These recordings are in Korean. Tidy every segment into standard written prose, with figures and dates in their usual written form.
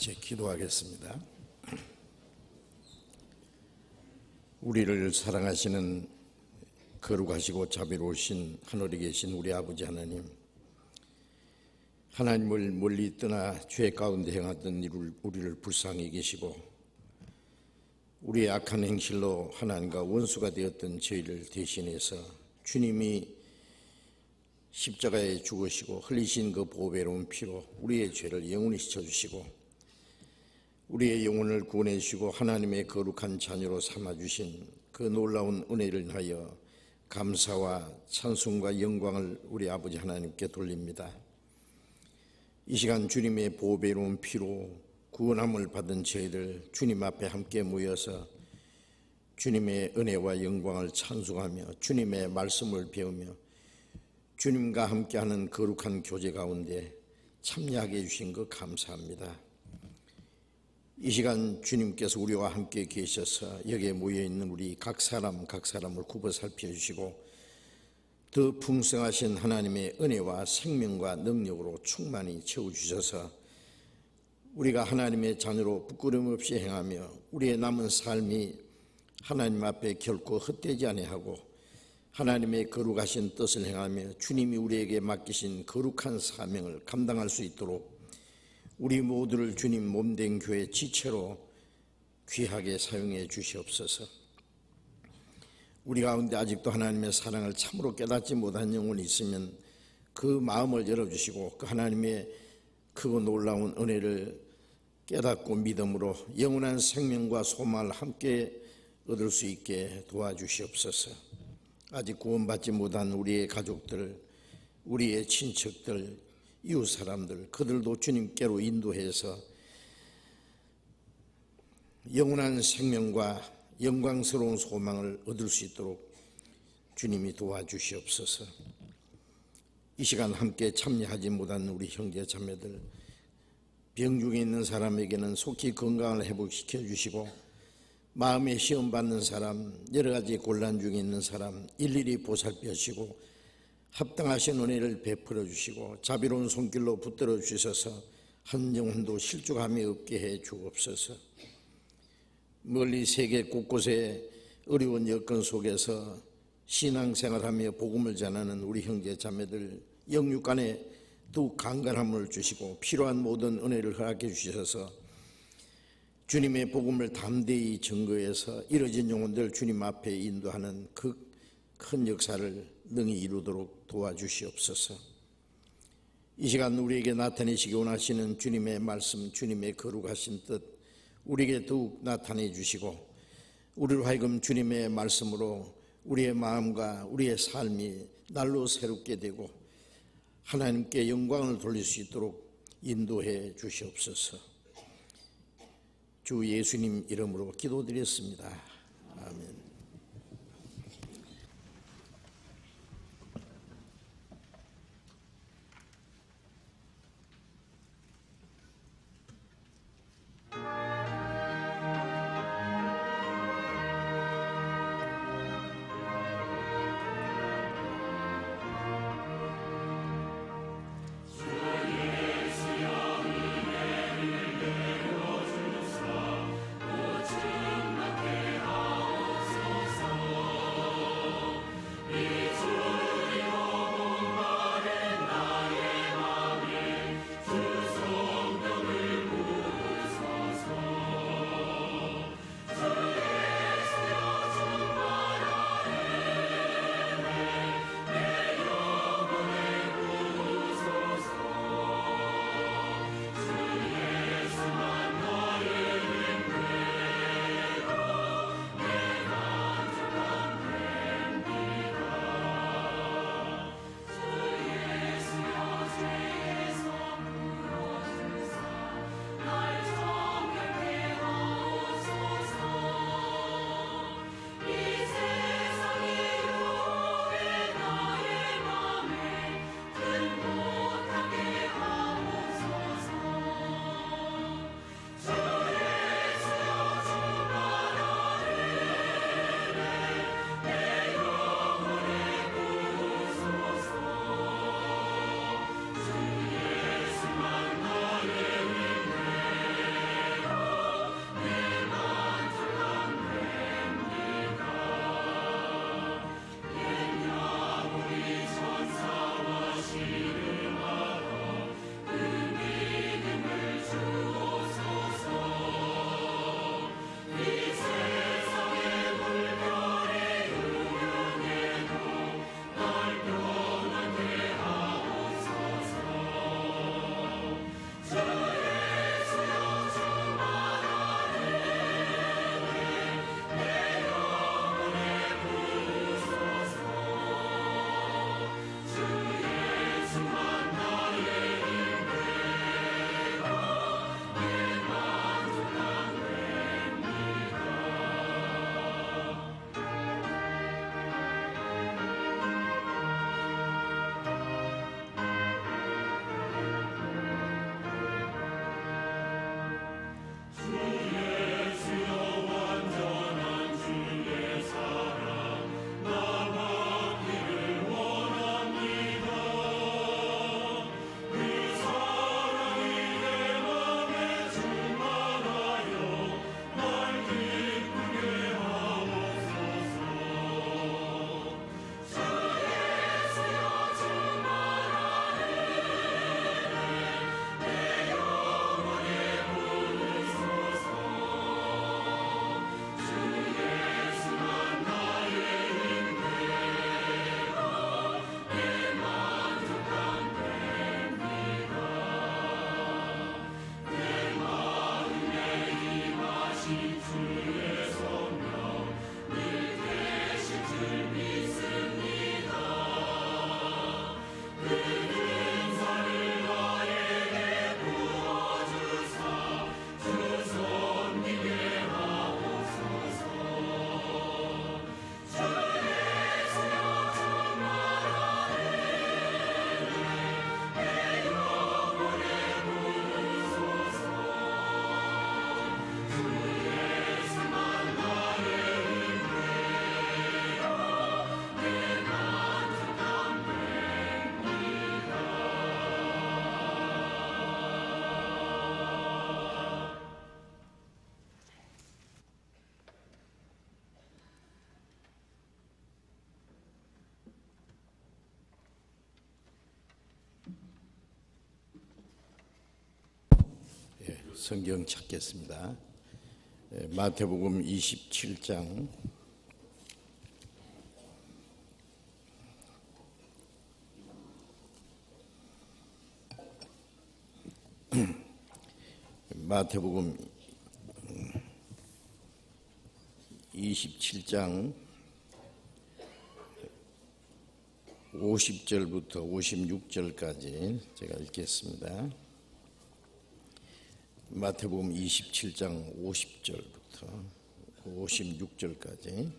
같이 기도하겠습니다. 우리를 사랑하시는 거룩하시고 자비로우신 하늘에 계신 우리 아버지 하나님, 하나님을 멀리 떠나 죄 가운데 행하던 우리를 불쌍히 계시고 우리의 악한 행실로 하나님과 원수가 되었던 저희를 대신해서 주님이 십자가에 죽으시고 흘리신 그 보배로운 피로 우리의 죄를 영원히 씻어주시고 우리의 영혼을 구원해 주시고 하나님의 거룩한 자녀로 삼아주신 그 놀라운 은혜를 인하여 감사와 찬송과 영광을 우리 아버지 하나님께 돌립니다. 이 시간 주님의 보배로운 피로 구원함을 받은 저희들 주님 앞에 함께 모여서 주님의 은혜와 영광을 찬송하며 주님의 말씀을 배우며 주님과 함께하는 거룩한 교제 가운데 참여하게 해주신 것 감사합니다. 이 시간 주님께서 우리와 함께 계셔서 여기에 모여있는 우리 각 사람을 굽어 살펴주시고 더 풍성하신 하나님의 은혜와 생명과 능력으로 충만히 채워주셔서 우리가 하나님의 자녀로 부끄러움 없이 행하며 우리의 남은 삶이 하나님 앞에 결코 헛되지 아니하고 하나님의 거룩하신 뜻을 행하며 주님이 우리에게 맡기신 거룩한 사명을 감당할 수 있도록 우리 모두를 주님 몸된 교회 지체로 귀하게 사용해 주시옵소서. 우리 가운데 아직도 하나님의 사랑을 참으로 깨닫지 못한 영혼이 있으면 그 마음을 열어주시고 그 하나님의 크고 놀라운 은혜를 깨닫고 믿음으로 영원한 생명과 소망을 함께 얻을 수 있게 도와주시옵소서. 아직 구원받지 못한 우리의 가족들, 우리의 친척들, 이웃 사람들, 그들도 주님께로 인도해서 영원한 생명과 영광스러운 소망을 얻을 수 있도록 주님이 도와주시옵소서. 이 시간 함께 참여하지 못한 우리 형제 자매들, 병 중에 있는 사람에게는 속히 건강을 회복시켜 주시고 마음에 시험받는 사람, 여러 가지 곤란 중에 있는 사람 일일이 보살펴 주시고 합당하신 은혜를 베풀어 주시고 자비로운 손길로 붙들어 주셔서 한 영혼도 실족함이 없게 해 주옵소서. 멀리 세계 곳곳에 어려운 여건 속에서 신앙생활하며 복음을 전하는 우리 형제 자매들 영육간에 더욱 강건함을 주시고 필요한 모든 은혜를 허락해 주셔서 주님의 복음을 담대히 증거해서 이뤄진 영혼들 주님 앞에 인도하는 그 큰 역사를 능히 이루도록 도와주시옵소서. 이 시간 우리에게 나타내시기 원하시는 주님의 말씀, 주님의 거룩하신 뜻 우리에게 더욱 나타내 주시고 우리로 하여금 주님의 말씀으로 우리의 마음과 우리의 삶이 날로 새롭게 되고 하나님께 영광을 돌릴 수 있도록 인도해 주시옵소서. 주 예수님 이름으로 기도드렸습니다. 아멘. 성경 찾겠습니다. 마태복음 27장 마태복음 27장 50절부터 56절까지 제가 읽겠습니다. 마태복음 27장 50절부터 56절까지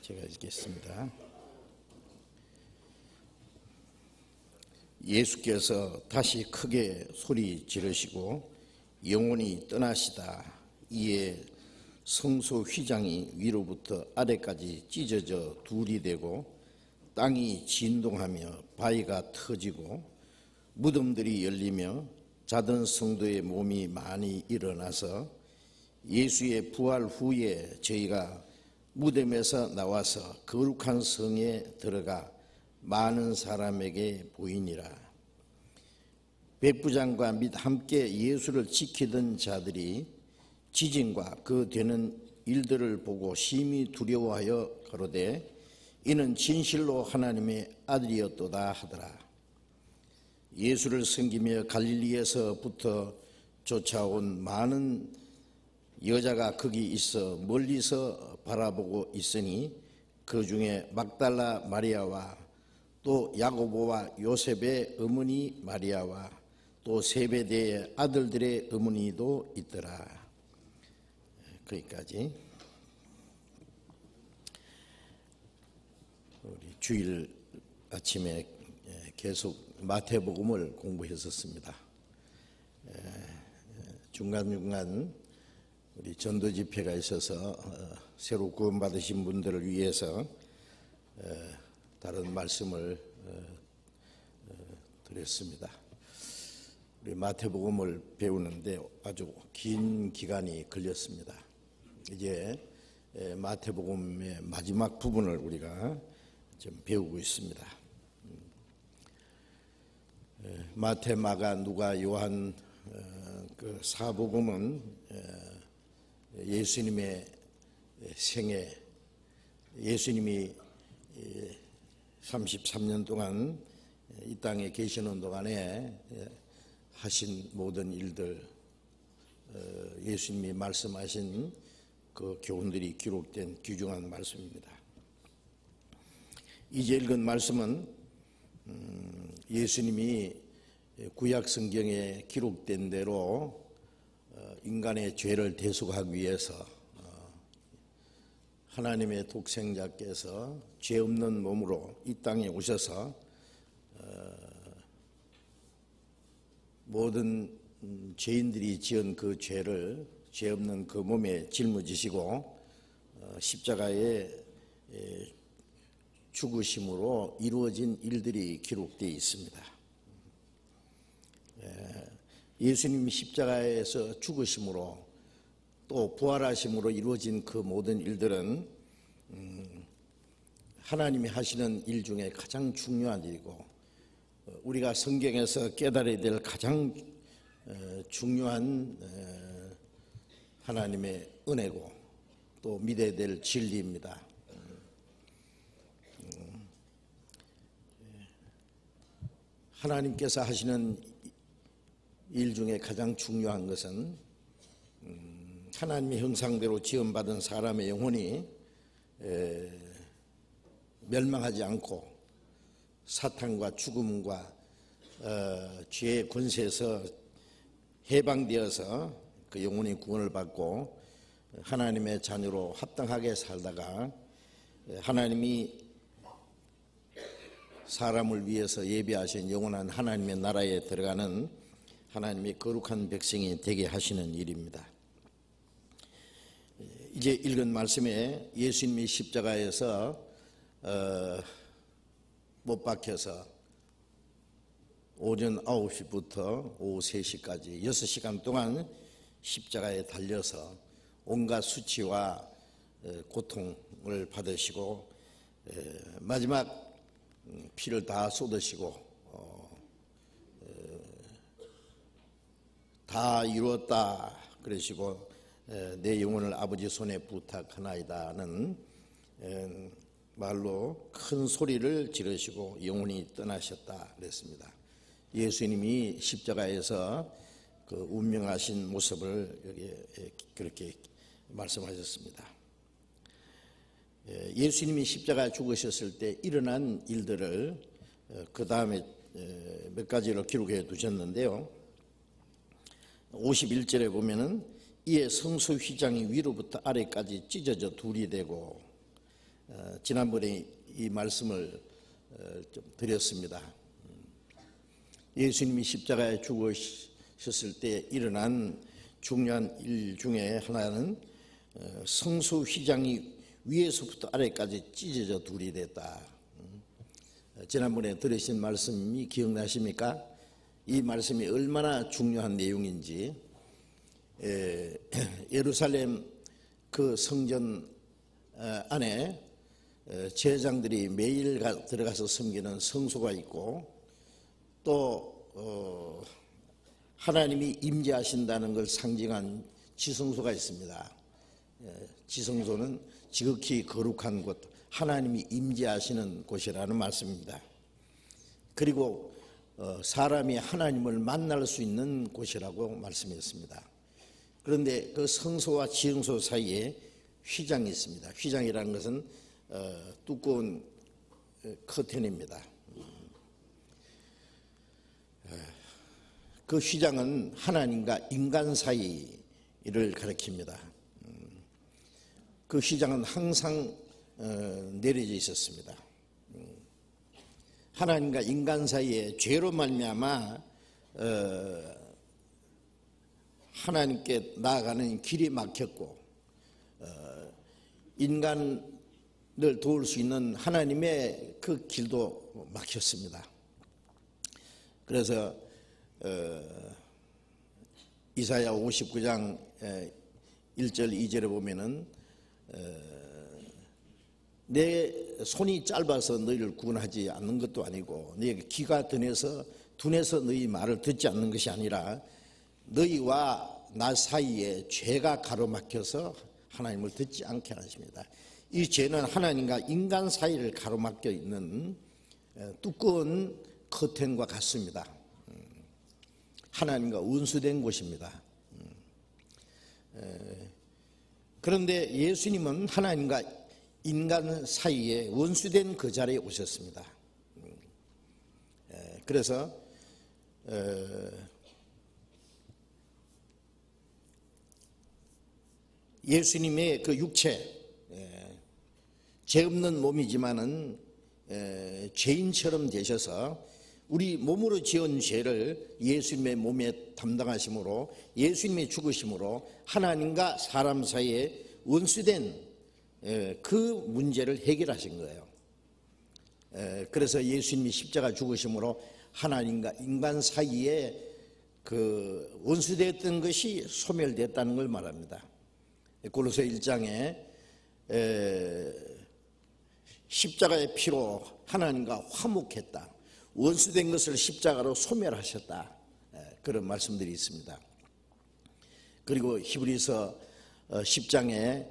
제가 읽겠습니다. 예수께서 다시 크게 소리 지르시고 영원히 떠나시다. 이에 성소 휘장이 위로부터 아래까지 찢어져 둘이 되고 땅이 진동하며 바위가 터지고 무덤들이 열리며 자던 성도의 몸이 많이 일어나서 예수의 부활 후에 저희가 무덤에서 나와서 거룩한 성에 들어가 많은 사람에게 보이니라. 백부장과 및 함께 예수를 지키던 자들이 지진과 그 되는 일들을 보고 심히 두려워하여 가로되 이는 진실로 하나님의 아들이었도다 하더라. 예수를 섬기며 갈릴리에서부터 쫓아온 많은 여자가 거기 있어 멀리서 바라보고 있으니 그 중에 막달라 마리아와 또 야고보와 요셉의 어머니 마리아와 또 세베대의 아들들의 어머니도 있더라. 거기까지. 우리 주일 아침에 계속 마태복음을 공부했었습니다. 중간중간 우리 전도 집회가 있어서 새로 구원받으신 분들을 위해서 다른 말씀을 드렸습니다. 우리 마태복음을 배우는데 아주 긴 기간이 걸렸습니다. 이제 마태복음의 마지막 부분을 우리가 좀 배우고 있습니다. 마태, 마가, 누가, 요한 그 사복음은 예수님의 생애, 예수님이 33년 동안 이 땅에 계시는 동안에 하신 모든 일들, 예수님이 말씀하신 그 교훈들이 기록된 귀중한 말씀입니다. 이제 읽은 말씀은 예수님이 구약 성경에 기록된 대로 인간의 죄를 대속하기 위해서 하나님의 독생자께서 죄 없는 몸으로 이 땅에 오셔서 모든 죄인들이 지은 그 죄를 죄 없는 그 몸에 짊어지시고 십자가에 죽으심으로 이루어진 일들이 기록되어 있습니다. 예수님이 십자가에서 죽으심으로 또 부활하심으로 이루어진 그 모든 일들은 하나님이 하시는 일 중에 가장 중요한 일이고 우리가 성경에서 깨달아야 될 가장 중요한 하나님의 은혜고 또 믿어야 될 진리입니다. 하나님께서 하시는 일 중에 가장 중요한 것은 하나님의 형상대로 지음받은 사람의 영혼이 멸망하지 않고 사탄과 죽음과 죄의 권세에서 해방되어서 그 영혼이 구원을 받고 하나님의 자녀로 합당하게 살다가 하나님이 사람을 위해서 예비하신 영원한 하나님의 나라에 들어가는 하나님의 거룩한 백성이 되게 하시는 일입니다. 이제 읽은 말씀에 예수님이 십자가에서 못 박혀서 오전 9시부터 오후 3시까지 6시간 동안 십자가에 달려서 온갖 수치와 고통을 받으시고 마지막 피를 다 쏟으시고 다 이루었다 그러시고 내 영혼을 아버지 손에 부탁하나이다는 말로 큰 소리를 지르시고 영혼이 떠나셨다 그랬습니다. 예수님이 십자가에서 그 운명하신 모습을 여기 그렇게 말씀하셨습니다. 예수님이 십자가에 죽으셨을 때 일어난 일들을 그 다음에 몇 가지로 기록해 두셨는데요. 51절에 보면은 이에 성소 휘장이 위로부터 아래까지 찢어져 둘이 되고, 지난번에 이 말씀을 좀 드렸습니다. 예수님이 십자가에 죽으셨을 때 일어난 중요한 일 중에 하나는 성소 휘장이 위에서부터 아래까지 찢어져 둘이 됐다. 지난번에 들으신 말씀이 기억나십니까? 이 말씀이 얼마나 중요한 내용인지, 예루살렘 그 성전 안에 제사장들이 매일 들어가서 섬기는 성소가 있고, 또 하나님이 임재하신다는 걸 상징한 지성소가 있습니다. 지성소는 지극히 거룩한 곳, 하나님이 임재하시는 곳이라는 말씀입니다. 그리고 사람이 하나님을 만날 수 있는 곳이라고 말씀했습니다. 그런데 그 성소와 지성소 사이에 휘장이 있습니다. 휘장이라는 것은 두꺼운 커튼입니다. 그 휘장은 하나님과 인간 사이를 가리킵니다. 그 휘장은 항상 내려져 있었습니다. 하나님과 인간 사이에 죄로 말미암아 하나님께 나아가는 길이 막혔고, 인간을 도울 수 있는 하나님의 그 길도 막혔습니다. 그래서 이사야 59장 1절 2절에 보면은 내 손이 짧아서 너희를 구원하지 않는 것도 아니고 내 귀가 둔해서 너희 말을 듣지 않는 것이 아니라 너희와 나 사이에 죄가 가로막혀서 하나님을 듣지 않게 하십니다. 이 죄는 하나님과 인간 사이를 가로막혀 있는 두꺼운 커튼과 같습니다. 하나님과 원수된 곳입니다. 그런데 예수님은 하나님과 인간 사이에 원수된 그 자리에 오셨습니다. 그래서 예수님의 그 육체, 죄 없는 몸이지만은 죄인처럼 되셔서 우리 몸으로 지은 죄를 예수님의 몸에 담당하심으로, 예수님의 죽으심으로 하나님과 사람 사이에 원수된 그 문제를 해결하신 거예요. 그래서 예수님이 십자가 죽으심으로 하나님과 인간 사이에 그 원수되었던 것이 소멸됐다는 걸 말합니다. 골로새 1장에 십자가의 피로 하나님과 화목했다, 원수된 것을 십자가로 소멸하셨다, 그런 말씀들이 있습니다. 그리고 히브리서 10장에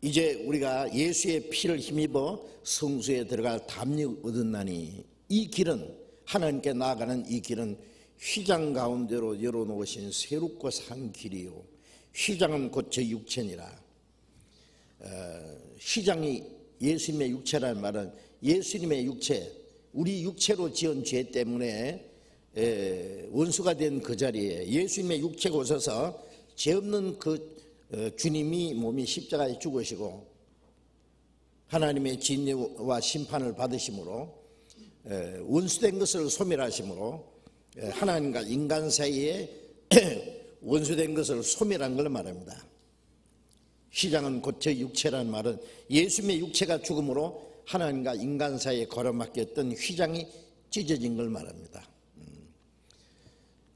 이제 우리가 예수의 피를 힘입어 성소에 들어갈 담력 얻었나니 이 길은, 하나님께 나아가는 이 길은 휘장 가운데로 열어놓으신 새롭고 산 길이요 휘장은 곧 제 육체니라. 휘장이 예수님의 육체라는 말은 예수님의 육체, 우리 육체로 지은 죄 때문에 원수가 된 그 자리에 예수님의 육체가 오셔서 죄 없는 그 주님이 몸이 십자가에 죽으시고 하나님의 진노와 심판을 받으심으로 원수된 것을 소멸하심으로 하나님과 인간 사이에 원수된 것을 소멸한 걸 말합니다. 휘장은 곧 제 육체라는 말은 예수님의 육체가 죽음으로 하나님과 인간 사이에 걸어막혔던 휘장이 찢어진 걸 말합니다.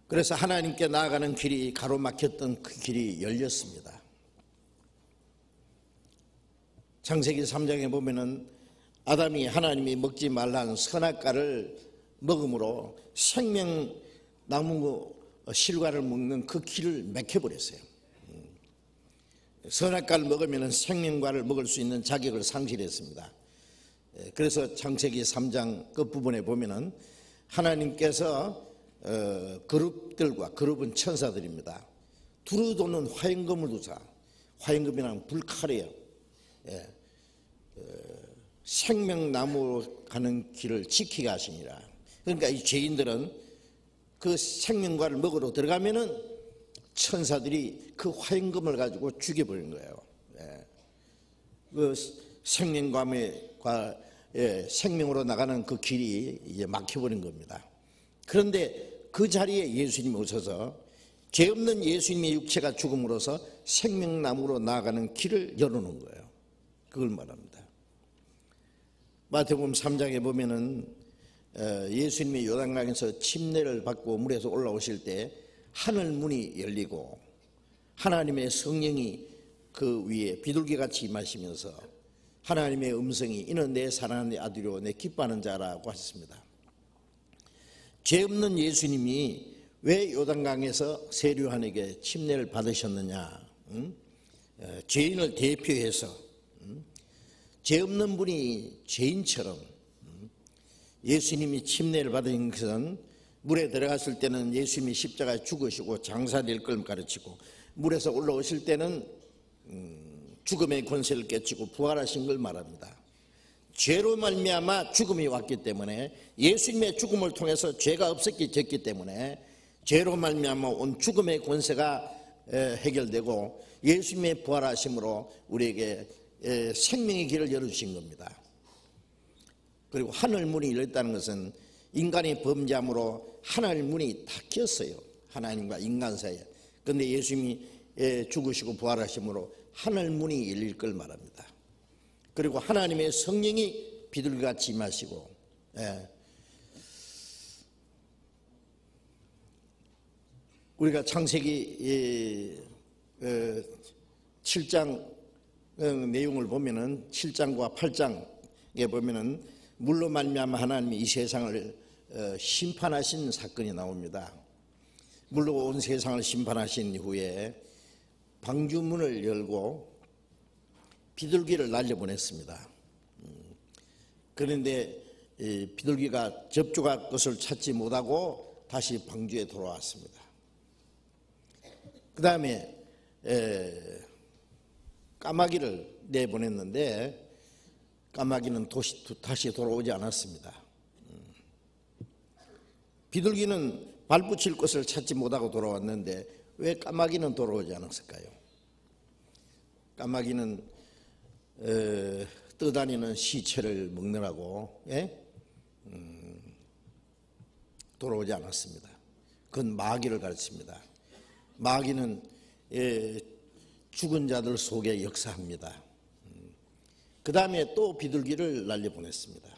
그래서 하나님께 나아가는 길이 가로막혔던 그 길이 열렸습니다. 창세기 3장에 보면은 아담이 하나님이 먹지 말라는 선악과를 먹음으로 생명 나무 실과를 먹는 그 길을 막혀버렸어요. 선악과를 먹으면 생명과를 먹을 수 있는 자격을 상실했습니다. 그래서 창세기 3장 끝부분에 보면은 하나님께서 그룹들과, 그룹은 천사들입니다, 두루도는 화염검을 두사, 화염검이란 불칼이에요. 생명나무로 가는 길을 지키게 하시니라. 그러니까 이 죄인들은 그 생명과를 먹으러 들어가면은 천사들이 그 화염검을 가지고 죽여버린 거예요. 그 생명과 생명으로 나가는 그 길이 이제 막혀버린 겁니다. 그런데 그 자리에 예수님이 오셔서 죄 없는 예수님의 육체가 죽음으로써 생명나무로 나아가는 길을 열어놓은 거예요. 그걸 말합니다. 마태복음 3장에 보면은 예수님이 요단강에서 침례를 받고 물에서 올라오실 때 하늘 문이 열리고 하나님의 성령이 그 위에 비둘기같이 임하시면서 하나님의 음성이 이는 내 사랑하는 아들이요 내 기뻐하는 자라고 하셨습니다. 죄 없는 예수님이 왜 요단강에서 세류한에게 침례를 받으셨느냐? 죄인을 대표해서 죄 없는 분이 죄인처럼 예수님이 침례를 받은 것은 물에 들어갔을 때는 예수님이 십자가에 죽으시고 장사될 걸 가르치고 물에서 올라오실 때는 죽음의 권세를 깨치고 부활하신 걸 말합니다. 죄로 말미암아 죽음이 왔기 때문에 예수님의 죽음을 통해서 죄가 없었기 됐기 때문에 죄로 말미암아 온 죽음의 권세가 해결되고 예수님의 부활하심으로 우리에게 생명의 길을 열어주신 겁니다. 그리고 하늘 문이 열렸다는 것은 인간이 범죄함으로 하늘 문이 닫혔어요. 하나님과 인간 사이에. 그런데 예수님이 죽으시고 부활하심으로 하늘 문이 열릴 걸 말합니다. 그리고 하나님의 성령이 비둘기같이 임하시고 우리가 창세기 7장 내용을 보면은 7장과 8장에 보면은 물로 말미암아 하나님이 이 세상을 심판하신 사건이 나옵니다. 물로 온 세상을 심판하신 이후에 방주문을 열고 비둘기를 날려보냈습니다. 그런데 비둘기가 접촉할 것을 찾지 못하고 다시 방주에 돌아왔습니다. 그 다음에 까마귀를 내보냈는데 까마귀는 다시 돌아오지 않았습니다. 비둘기는 발붙일 것을 찾지 못하고 돌아왔는데 왜 까마귀는 돌아오지 않았을까요? 까마귀는 떠다니는 시체를 먹느라고 돌아오지 않았습니다. 그건 마귀를 가르칩니다. 마귀는 죽은 자들 속에 역사합니다. 그 다음에 또 비둘기를 날려보냈습니다.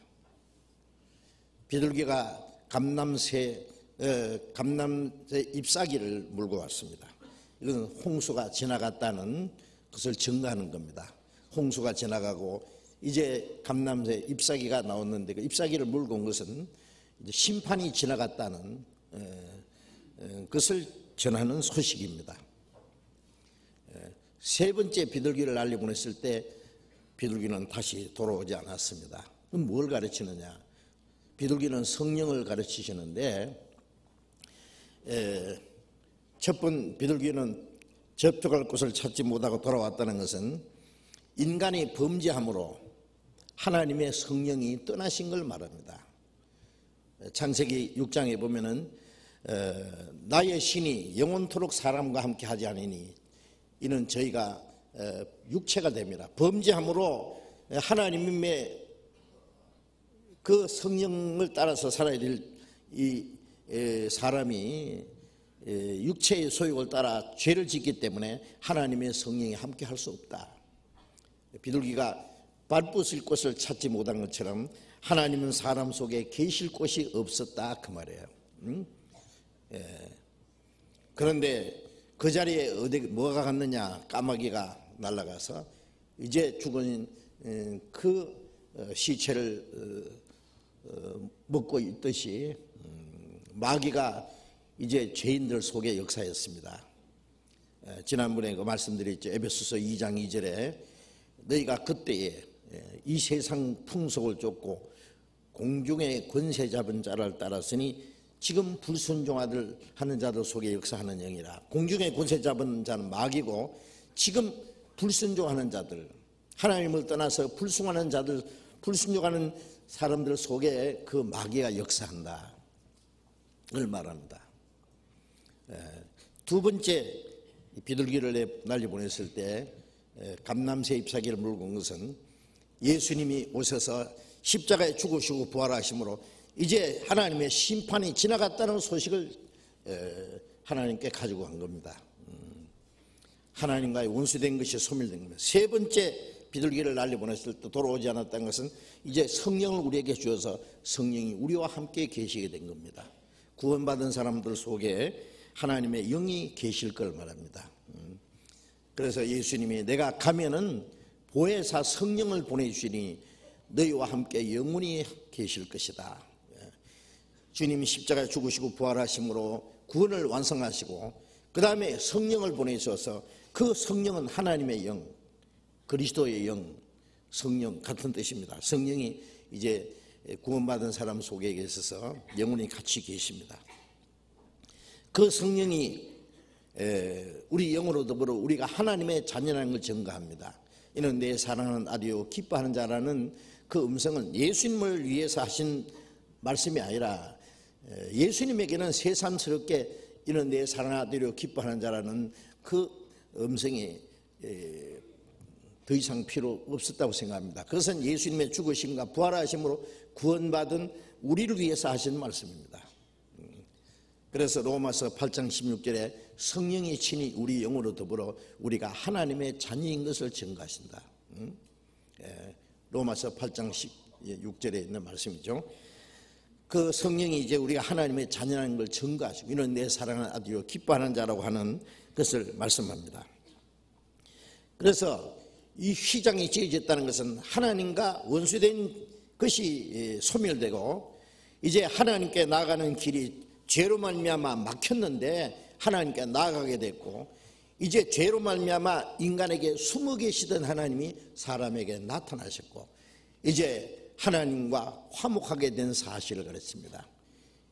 비둘기가 감람새 잎사귀를 물고 왔습니다. 이건 홍수가 지나갔다는 것을 증거하는 겁니다. 홍수가 지나가고 이제 감람새 잎사귀가 나왔는데 그 잎사귀를 물고 온 것은 이제 심판이 지나갔다는 것을 전하는 소식입니다. 세 번째 비둘기를 날려보냈을 때 비둘기는 다시 돌아오지 않았습니다. 그럼 뭘 가르치느냐? 비둘기는 성령을 가르치시는데 첫 번 비둘기는 접촉할 곳을 찾지 못하고 돌아왔다는 것은 인간이 범죄함으로 하나님의 성령이 떠나신 걸 말합니다. 창세기 6장에 보면은 나의 신이 영원토록 사람과 함께 하지 않으니 이는 저희가 육체가 됩니다. 범죄함으로 하나님의 그 성령을 따라서 살아야 될 이 사람이 육체의 소욕을 따라 죄를 짓기 때문에 하나님의 성령이 함께 할 수 없다. 비둘기가 발붙일 곳을 찾지 못한 것처럼 하나님은 사람 속에 계실 곳이 없었다 그 말이에요. 그런데 그 자리에 어디 뭐가 갔느냐? 까마귀가 날아가서 이제 죽은 그 시체를 먹고 있듯이 마귀가 이제 죄인들 속의 역사였습니다. 지난번에 그 말씀드렸죠. 에베소서 2장 2절에 너희가 그때에 이 세상 풍속을 쫓고 공중의 권세 잡은 자를 따랐으니 지금 불순종하는 자들 속에 역사하는 영이라. 공중의 권세 잡은 자는 마귀고 지금 불순종하는 자들, 하나님을 떠나서 불순종하는 자들, 불순종하는 사람들 속에 그 마귀가 역사한다 를 말합니다. 두 번째 비둘기를 날려 보냈을 때 감람새 잎사귀를 물고 온 것은 예수님이 오셔서 십자가에 죽으시고 부활하심으로 이제 하나님의 심판이 지나갔다는 소식을 하나님께 가지고 간 겁니다. 하나님과의 원수된 것이 소멸된 겁니다. 세 번째 비둘기를 날려 보냈을 때 돌아오지 않았다는 것은 이제 성령을 우리에게 주어서 성령이 우리와 함께 계시게 된 겁니다. 구원받은 사람들 속에 하나님의 영이 계실 걸 말합니다. 그래서 예수님이 내가 가면은 보혜사 성령을 보내주시니 너희와 함께 영원히 계실 것이다. 주님이 십자가에 죽으시고 부활하심으로 구원을 완성하시고 그 다음에 성령을 보내셔서 그 성령은 하나님의 영, 그리스도의 영, 성령 같은 뜻입니다. 성령이 이제 구원받은 사람 속에 계셔서 영원히 같이 계십니다. 그 성령이 우리 영으로 더불어 우리가 하나님의 자녀라는 걸 증거합니다. 이는 내 사랑하는 아들이요 기뻐하는 자라는 그 음성은 예수님을 위해서 하신 말씀이 아니라 예수님에게는 새삼스럽게 이는 내 사랑하는 아들이요 기뻐하는 자라는 그 음성이 더 이상 필요 없었다고 생각합니다. 그것은 예수님의 죽으심과 부활하심으로 구원받은 우리를 위해서 하신 말씀입니다. 그래서 로마서 8장 16절에 성령이 친히 우리 영으로 더불어 우리가 하나님의 자녀인 것을 증거하신다. 로마서 8장 16절에 있는 말씀이죠. 그 성령이 이제 우리가 하나님의 자녀라는 걸 증거하시고 이는 내 사랑하는 아들이요 기뻐하는 자라고 하는 것을 말씀합니다. 그래서 이 휘장이 찢어졌다는 것은 하나님과 원수된 것이 소멸되고 이제 하나님께 나아가는 길이 죄로 말미암아 막혔는데 하나님께 나아가게 됐고 이제 죄로 말미암아 인간에게 숨어 계시던 하나님이 사람에게 나타나셨고 이제 하나님과 화목하게 된 사실을 가르칩니다.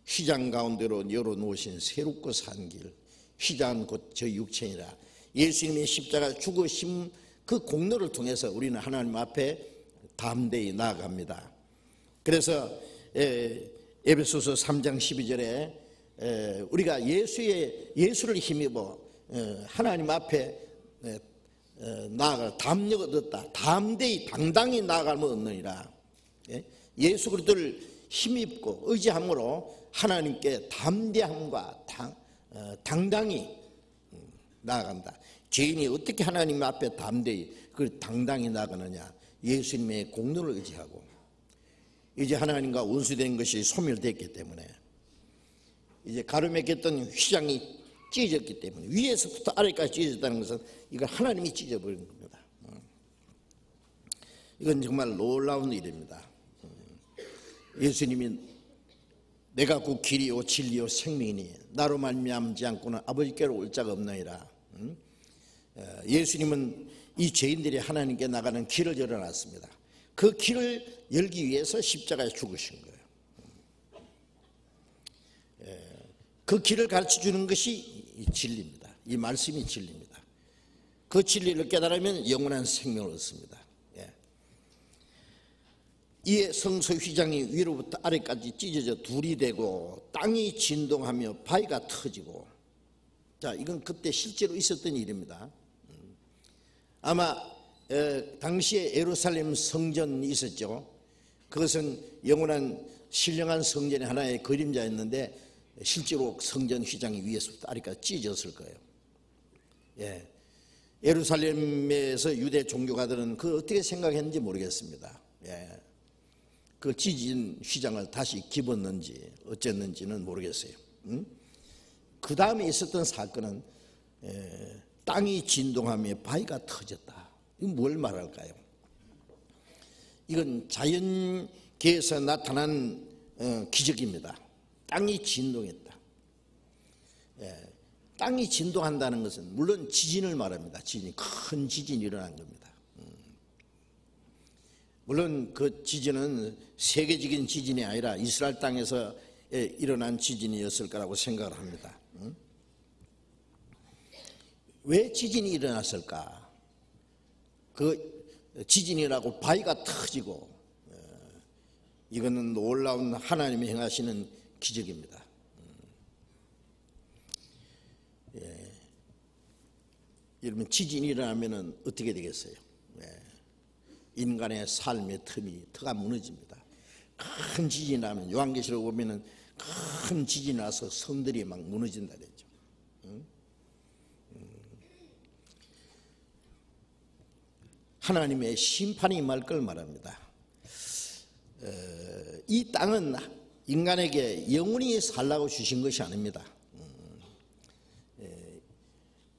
휘장 가운데로 열어놓으신 새롭고 산 길, 휘장은 곧 저 육체니라. 예수님의 십자가 죽으심 그 공로를 통해서 우리는 하나님 앞에 담대히 나아갑니다. 그래서 에베소서 3장 12절에 우리가 예수를 힘입어 하나님 앞에 나아갈 담력을 얻었다. 담대히 당당히 나아가면 얻느니라. 예수 그리스도를 힘입고 의지함으로 하나님께 담대함과 당당히 나아간다. 죄인이 어떻게 하나님 앞에 담대히 당당히 나아가느냐? 예수님의 공로를 의지하고 이제 하나님과 원수된 것이 소멸됐기 때문에 이제 가로막혔던 휘장이 찢어졌기 때문에 위에서부터 아래까지 찢어졌다는 것은 이걸 하나님이 찢어버린 겁니다. 이건 정말 놀라운 일입니다. 예수님이 내가 그 길이요 진리요 생명이니 나로 말미암지 않고는 아버지께로 올 자가 없나이다. 예수님은 이 죄인들이 하나님께 나가는 길을 열어놨습니다. 그 길을 열기 위해서 십자가에 죽으신 거예요. 그 길을 가르쳐주는 것이 이 진리입니다. 이 말씀이 진리입니다. 그 진리를 깨달으면 영원한 생명을 얻습니다. 이에 성소 휘장이 위로부터 아래까지 찢어져 둘이 되고 땅이 진동하며 바위가 터지고, 자, 이건 그때 실제로 있었던 일입니다. 아마 당시에 예루살렘 성전이 있었죠. 그것은 영원한 신령한 성전의 하나의 그림자였는데 실제로 성전 휘장이 위에서부터 아래까지 찢어졌을 거예요. 예루살렘에서 유대 종교가들은 그 어떻게 생각했는지 모르겠습니다. 그 찢어진 휘장을 다시 집었는지 어쨌는지는 모르겠어요. 그 다음에 있었던 사건은 땅이 진동하며 바위가 터졌다. 이건 뭘 말할까요? 이건 자연계에서 나타난 기적입니다. 땅이 진동했다. 땅이 진동한다는 것은 물론 지진을 말합니다. 큰 지진이 일어난 겁니다. 물론 그 지진은 세계적인 지진이 아니라 이스라엘 땅에서 일어난 지진이었을 거라고 생각을 합니다. 왜 지진이 일어났을까? 그 지진이라고 바위가 터지고, 이거는 놀라운 하나님이 행하시는 기적입니다. 여러분, 지진이 일어나면 어떻게 되겠어요? 인간의 삶의 터가 무너집니다. 큰 지진이 나면 요한계시록 보면은 큰 지진이 나서 성들이 막 무너진다 그랬죠. 하나님의 심판이 임할 걸 말합니다. 이 땅은 인간에게 영원히 살라고 주신 것이 아닙니다.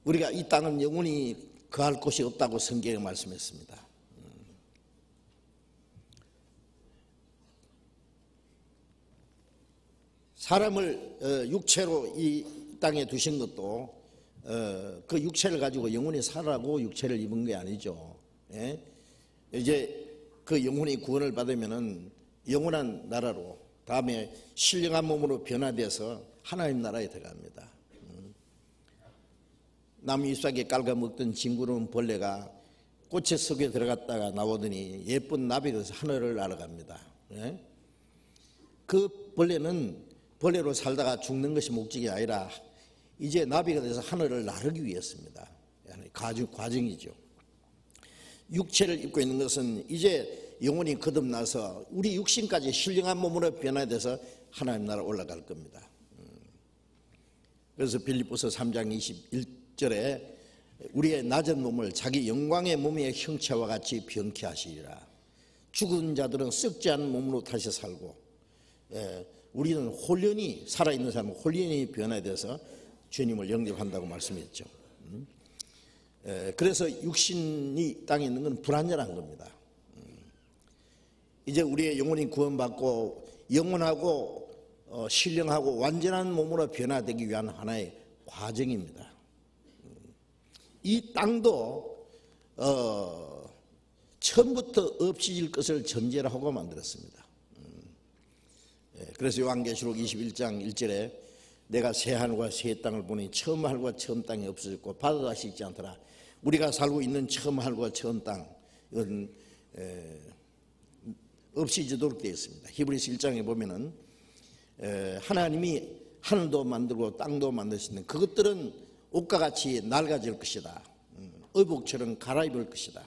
우리가 이 땅은 영원히 거할 곳이 없다고 성경에 말씀했습니다. 사람을 육체로 이 땅에 두신 것도 그 육체를 가지고 영원히 살라고 육체를 입은 게 아니죠. 이제 그 영혼이 구원을 받으면은 영원한 나라로, 다음에 신령한 몸으로 변화돼서 하나님 나라에 들어갑니다. 나무 잎사귀에 깔아먹던 징그러운 벌레가 꽃의 속에 들어갔다가 나오더니 예쁜 나비가 하늘을 날아갑니다. 그 벌레는 벌레로 살다가 죽는 것이 목적이 아니라 이제 나비가 돼서 하늘을 나르기 위해서입니다. 과정이죠. 육체를 입고 있는 것은 이제 영혼이 거듭나서 우리 육신까지 신령한 몸으로 변화돼서 하나님 나라 올라갈 겁니다. 그래서 빌립보서 3장 21절에 우리의 낮은 몸을 자기 영광의 몸의 형체와 같이 변케 하시리라. 죽은 자들은 썩지 않은 몸으로 다시 살고, 우리는 홀연히, 살아있는 사람은 홀연히 변화돼서 주님을 영접한다고 말씀했죠. 그래서 육신이 땅에 있는 건 불완전한 겁니다. 이제 우리의 영혼이 구원받고 영원하고 신령하고 완전한 몸으로 변화되기 위한 하나의 과정입니다. 이 땅도 처음부터 없어질 것을 전제로 하고 만들었습니다. 그래서 요한계시록 21장 1절에 내가 새 하늘과 새 땅을 보니 처음 하늘과 처음 땅이 없어졌고 바다도 다시 있지 않더라. 우리가 살고 있는 처음 하늘과 처음 땅, 이건 없어지도록 되어 있습니다. 히브리서 1장에 보면은 하나님이 하늘도 만들고 땅도 만드시는 그것들은 옷과 같이 낡아질 것이다. 의복처럼 갈아입을 것이다.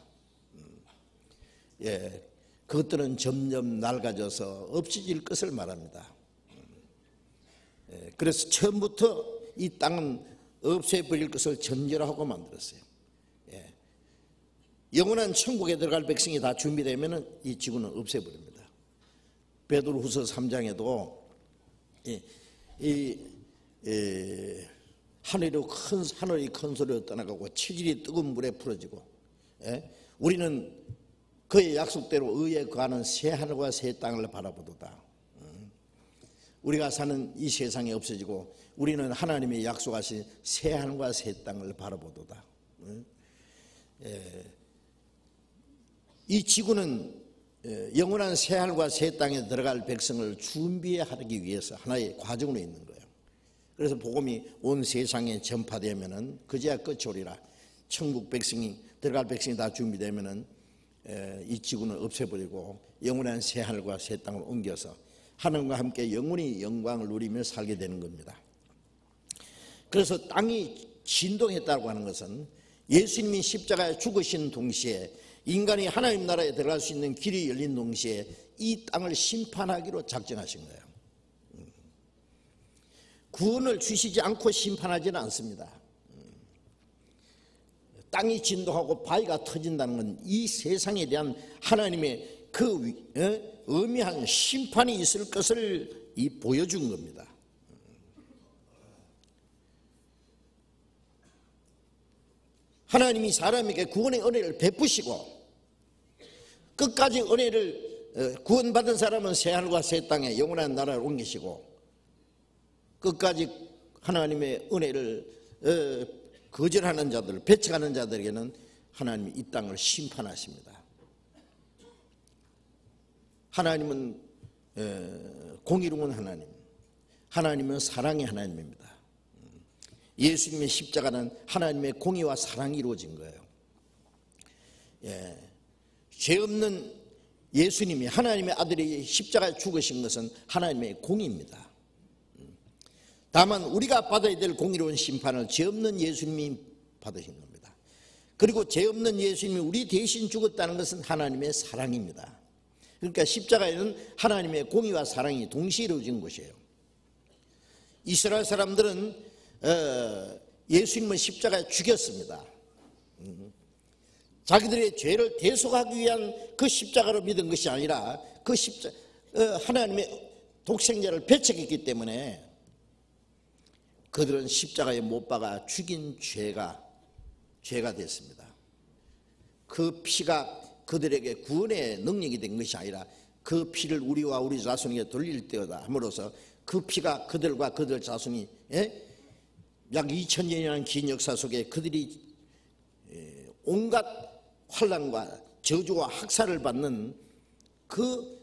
그것들은 점점 낡아져서 없어질 것을 말합니다. 그래서 처음부터 이 땅은 없애버릴 것을 전제로 하고 만들었어요. 영원한 천국에 들어갈 백성이 다 준비되면 이 지구는 없애버립니다. 베드로후서 3장에도 하늘이 큰 소리로 떠나가고 체질이 뜨거운 물에 풀어지고, 우리는 그의 약속대로 의에 거하는 새 하늘과 새 땅을 바라보도다. 우리가 사는 이 세상이 없어지고 우리는 하나님의 약속하신 새 하늘과 새 땅을 바라보도다. 이 지구는 영원한 새 하늘과 새 땅에 들어갈 백성을 준비하기 위해서 하나의 과정으로 있는 거예요. 그래서 복음이 온 세상에 전파되면은 그제야 끝이 오리라. 천국 백성이 들어갈 백성이 다 준비되면은 이 지구는 없애버리고 영원한 새 하늘과 새 땅을 옮겨서 하나님과 함께 영원히 영광을 누리며 살게 되는 겁니다. 그래서 땅이 진동했다고 하는 것은 예수님이 십자가에 죽으신 동시에 인간이 하나님 나라에 들어갈 수 있는 길이 열린 동시에 이 땅을 심판하기로 작정하신 거예요. 구원을 주시지 않고 심판하지는 않습니다. 땅이 진동하고 바위가 터진다는 건 이 세상에 대한 하나님의 그 의미한 심판이 있을 것을 보여준 겁니다. 하나님이 사람에게 구원의 은혜를 베푸시고 끝까지 은혜를 구원받은 사람은 새 하늘과 새 땅에 영원한 나라를 옮기시고 끝까지 하나님의 은혜를 거절하는 자들, 배척하는 자들에게는 하나님이 이 땅을 심판하십니다. 하나님은 공의로운 하나님, 하나님은 사랑의 하나님입니다. 예수님의 십자가는 하나님의 공의와 사랑이 이루어진 거예요. 죄 없는 예수님이, 하나님의 아들이 십자가에 죽으신 것은 하나님의 공의입니다. 다만 우리가 받아야 될 공의로운 심판을 죄 없는 예수님이 받으신 겁니다. 그리고 죄 없는 예수님이 우리 대신 죽었다는 것은 하나님의 사랑입니다. 그러니까 십자가에는 하나님의 공의와 사랑이 동시에 이루어진 것이에요. 이스라엘 사람들은 예수님을 십자가에 죽였습니다. 자기들의 죄를 대속하기 위한 그 십자가를 믿은 것이 아니라 그 하나님의 독생자를 배척했기 때문에 그들은 십자가에 못 박아 죽인 죄가 됐습니다. 그 피가 그들에게 구원의 능력이 된 것이 아니라 그 피를 우리와 우리 자손에게 돌릴 때다 함으로써 그 피가 그들과 그들 자손이 약 2000년이라는 긴 역사 속에 그들이 온갖 환난과 저주와 학살을 받는 그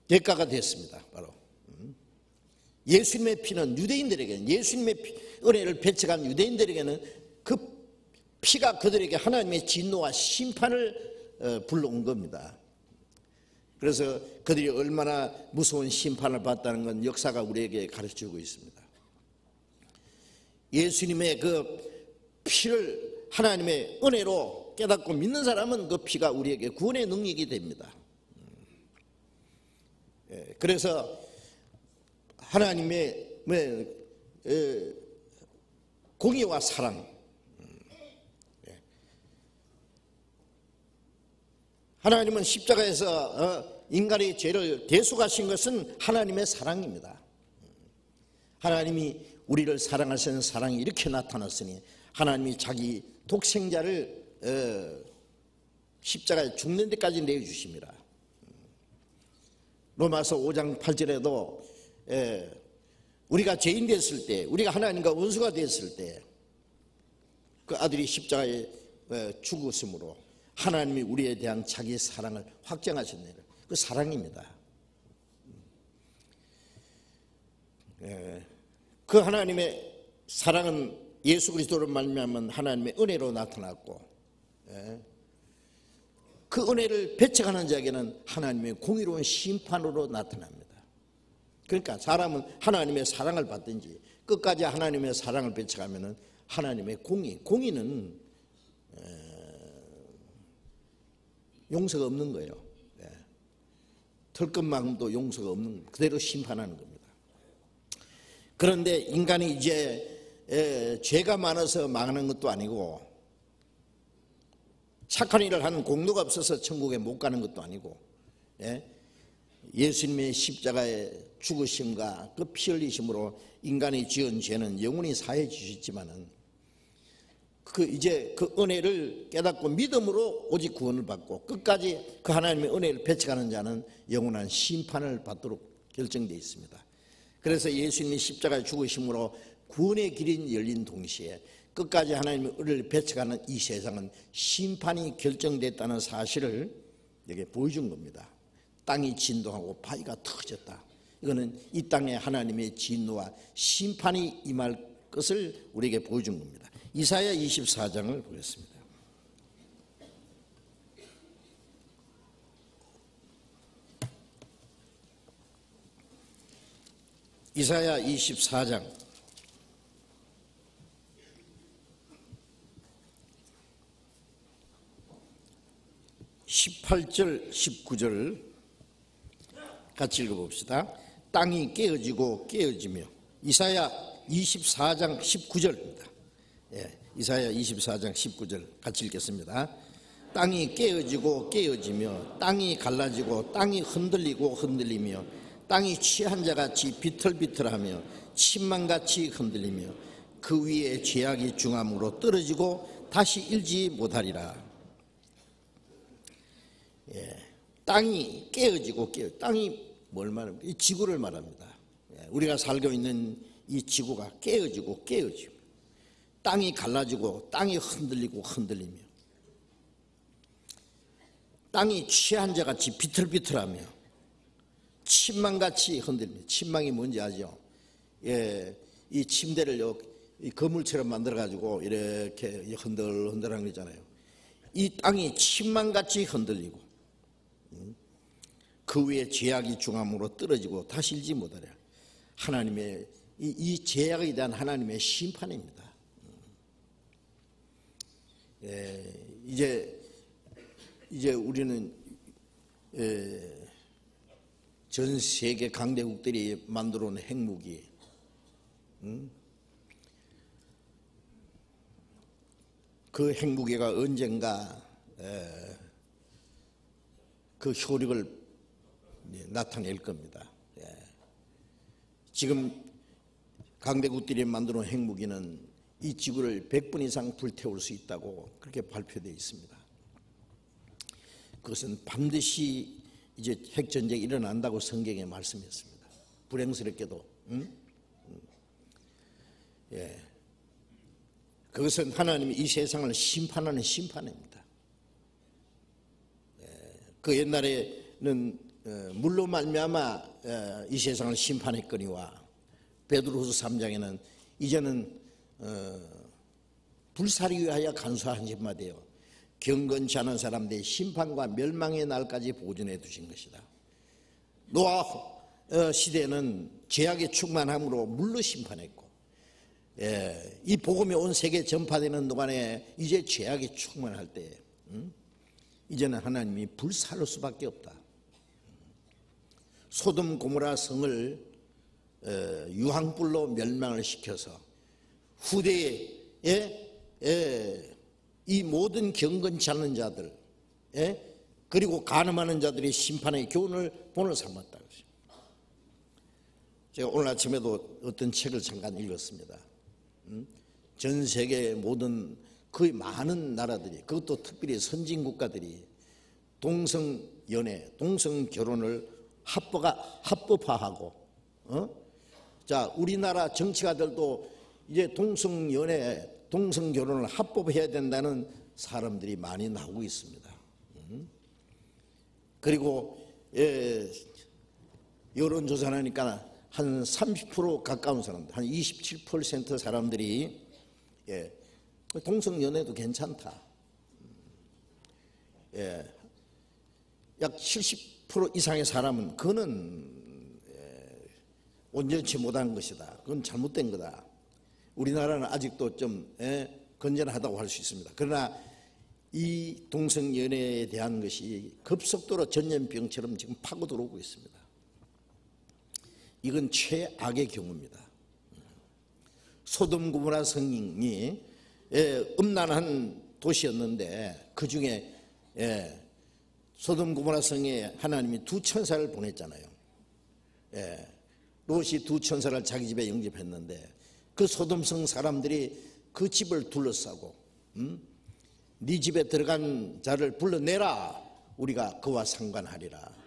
대가가 됐습니다. 바로 예수님의 피는 유대인들에게는, 예수님의 은혜를 배척한 유대인들에게는 그 피가 그들에게 하나님의 진노와 심판을 불러온 겁니다. 그래서 그들이 얼마나 무서운 심판을 받았다는 건 역사가 우리에게 가르쳐주고 있습니다. 예수님의 그 피를 하나님의 은혜로 깨닫고 믿는 사람은 그 피가 우리에게 구원의 능력이 됩니다. 그래서 하나님의 공의와 사랑, 하나님은 십자가에서 인간의 죄를 대속하신 것은 하나님의 사랑입니다. 하나님이 우리를 사랑하시는 사랑이 이렇게 나타났으니 하나님이 자기 독생자를 십자가에 죽는 데까지 내어주십니다. 로마서 5장 8절에도 우리가 죄인 됐을 때, 우리가 하나님과 원수가 됐을 때 그 아들이 십자가에 죽었으므로 하나님이 우리에 대한 자기의 사랑을 확정하셨네요. 그 사랑입니다. 그 하나님의 사랑은 예수 그리스도로 말미암은 하나님의 은혜로 나타났고, 그 은혜를 배척하는 자에게는 하나님의 공의로운 심판으로 나타납니다. 그러니까 사람은 하나님의 사랑을 받든지 끝까지 하나님의 사랑을 배척하면 하나님의 공의는 용서가 없는 거예요. 털끝만큼도 용서가 없는, 그대로 심판하는 겁니다. 그런데 인간이 이제 죄가 많아서 망하는 것도 아니고, 착한 일을 하는 공로가 없어서 천국에 못 가는 것도 아니고, 예수님의 십자가의 죽으심과 그 피 흘리심으로 인간이 지은 죄는 영원히 사해 주셨지만은 이제 그 은혜를 깨닫고 믿음으로 오직 구원을 받고 끝까지 그 하나님의 은혜를 배척하는 자는 영원한 심판을 받도록 결정되어 있습니다. 그래서 예수님이 십자가에 죽으심으로 구원의 길이 열린 동시에 끝까지 하나님의 은혜를 배척하는 이 세상은 심판이 결정됐다는 사실을 여기에 보여준 겁니다. 땅이 진동하고 바위가 터졌다. 이거는 이 땅에 하나님의 진노와 심판이 임할 것을 우리에게 보여준 겁니다. 이사야 24장을 보겠습니다. 이사야 24장 18절 19절 같이 읽어봅시다. 땅이 깨어지고 깨어지며, 이사야 24장 19절입니다. 이사야 24장 19절 같이 읽겠습니다. 땅이 깨어지고 깨어지며, 땅이 갈라지고 땅이 흔들리고 흔들리며, 땅이 취한 자같이 비틀비틀하며 침망같이 흔들리며, 그 위에 죄악이 중함으로 떨어지고 다시 일지 못하리라. 땅이 깨어지고 땅이 뭘 말합니까? 이 지구를 말합니다. 우리가 살고 있는 이 지구가 깨어지고 땅이 갈라지고 땅이 흔들리고 흔들리며 땅이 취한 자같이 비틀비틀하며 침망같이 흔들리며, 침망이 뭔지 아죠? 이 침대를 이 거물처럼 만들어 가지고 이렇게 흔들흔들한 거잖아요. 이 땅이 침망같이 흔들리고 그 위에 죄악이 중함으로 떨어지고 다시 일지 못하랴. 하나님의 이 죄악에 대한 하나님의 심판입니다. 이제 우리는 전 세계 강대국들이 만들어 온 핵무기, 그 핵무기가 언젠가 그 효력을 나타낼 겁니다. 지금 강대국들이 만들어 온 핵무기는 이 지구를 100번 이상 불태울 수 있다고 그렇게 발표되어 있습니다. 그것은 반드시 이제 핵전쟁이 일어난다고 성경에 말씀했습니다. 불행스럽게도. 그것은 하나님이 이 세상을 심판하는 심판입니다. 그 옛날에는 물로 말미암아 이 세상을 심판했거니와 베드로후서 3장에는 이제는 불사르기 위하여 간수하신 바되어 경건치 않은 사람들의 심판과 멸망의 날까지 보존해 두신 것이다. 노아 시대는 죄악의 충만함으로 물로 심판했고, 이 복음이 온 세계에 전파되는 동안에 이제 죄악이 충만할 때 이제는 하나님이 불사를 수밖에 없다. 소돔 고모라 성을 유황불로 멸망을 시켜서 후대에 이 모든 경건치 않은 자들, 그리고 간음하는 자들이 심판의 교훈을 본을 삼았다. 제가 오늘 아침에도 어떤 책을 잠깐 읽었습니다. 전 세계 모든 거의 많은 나라들이, 그것도 특별히 선진국가들이 동성연애, 동성결혼을 합법화하고, 자, 우리나라 정치가들도 이제 동성연애, 동성결혼을 합법해야 된다는 사람들이 많이 나오고 있습니다. 그리고 여론조사를 하니까 한 30% 가까운 사람들, 한 27% 사람들이 동성연애도 괜찮다. 약 70% 이상의 사람은 그거는 온전치 못한 것이다. 그건 잘못된 거다. 우리나라는 아직도 좀 건전하다고 할 수 있습니다. 그러나 이 동성연애에 대한 것이 급속도로 전염병처럼 지금 파고 들어오고 있습니다. 이건 최악의 경우입니다. 소돔 고모라 성이 음란한 도시였는데 그 중에 소돔 고모라 성에 하나님이 두 천사를 보냈잖아요. 롯이 두 천사를 자기 집에 영접했는데 그 소돔성 사람들이 그 집을 둘러싸고 네 집에 들어간 자를 불러내라, 우리가 그와 상관하리라.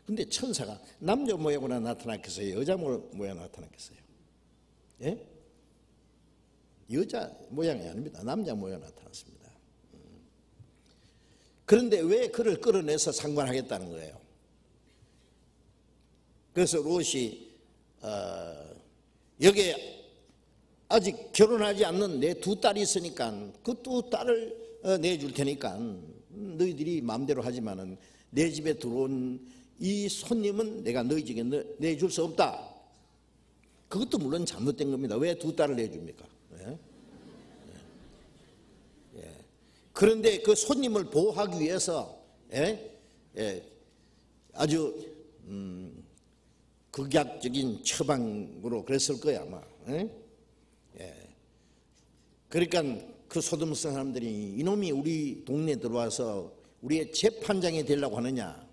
근데 천사가 남자 모양으로 나타났겠어요? 여자 모양으로 나타났겠어요? 여자 모양이 아닙니다. 남자 모양으로 나타났습니다. 그런데 왜 그를 끌어내서 상관하겠다는 거예요? 그래서 롯이 여기에 아직 결혼하지 않는 내 두 딸이 있으니까 그 두 딸을 내줄 테니까 너희들이 마음대로 하지만은 내 집에 들어온 이 손님은 내가 너희 집에 내줄 수 없다. 그것도 물론 잘못된 겁니다. 왜 두 딸을 내줍니까? 그런데 그 손님을 보호하기 위해서 아주 극약적인 처방으로 그랬을 거야 아마. 그러니까 그 소돔 사람들이 이놈이 우리 동네에 들어와서 우리의 재판장이 되려고 하느냐,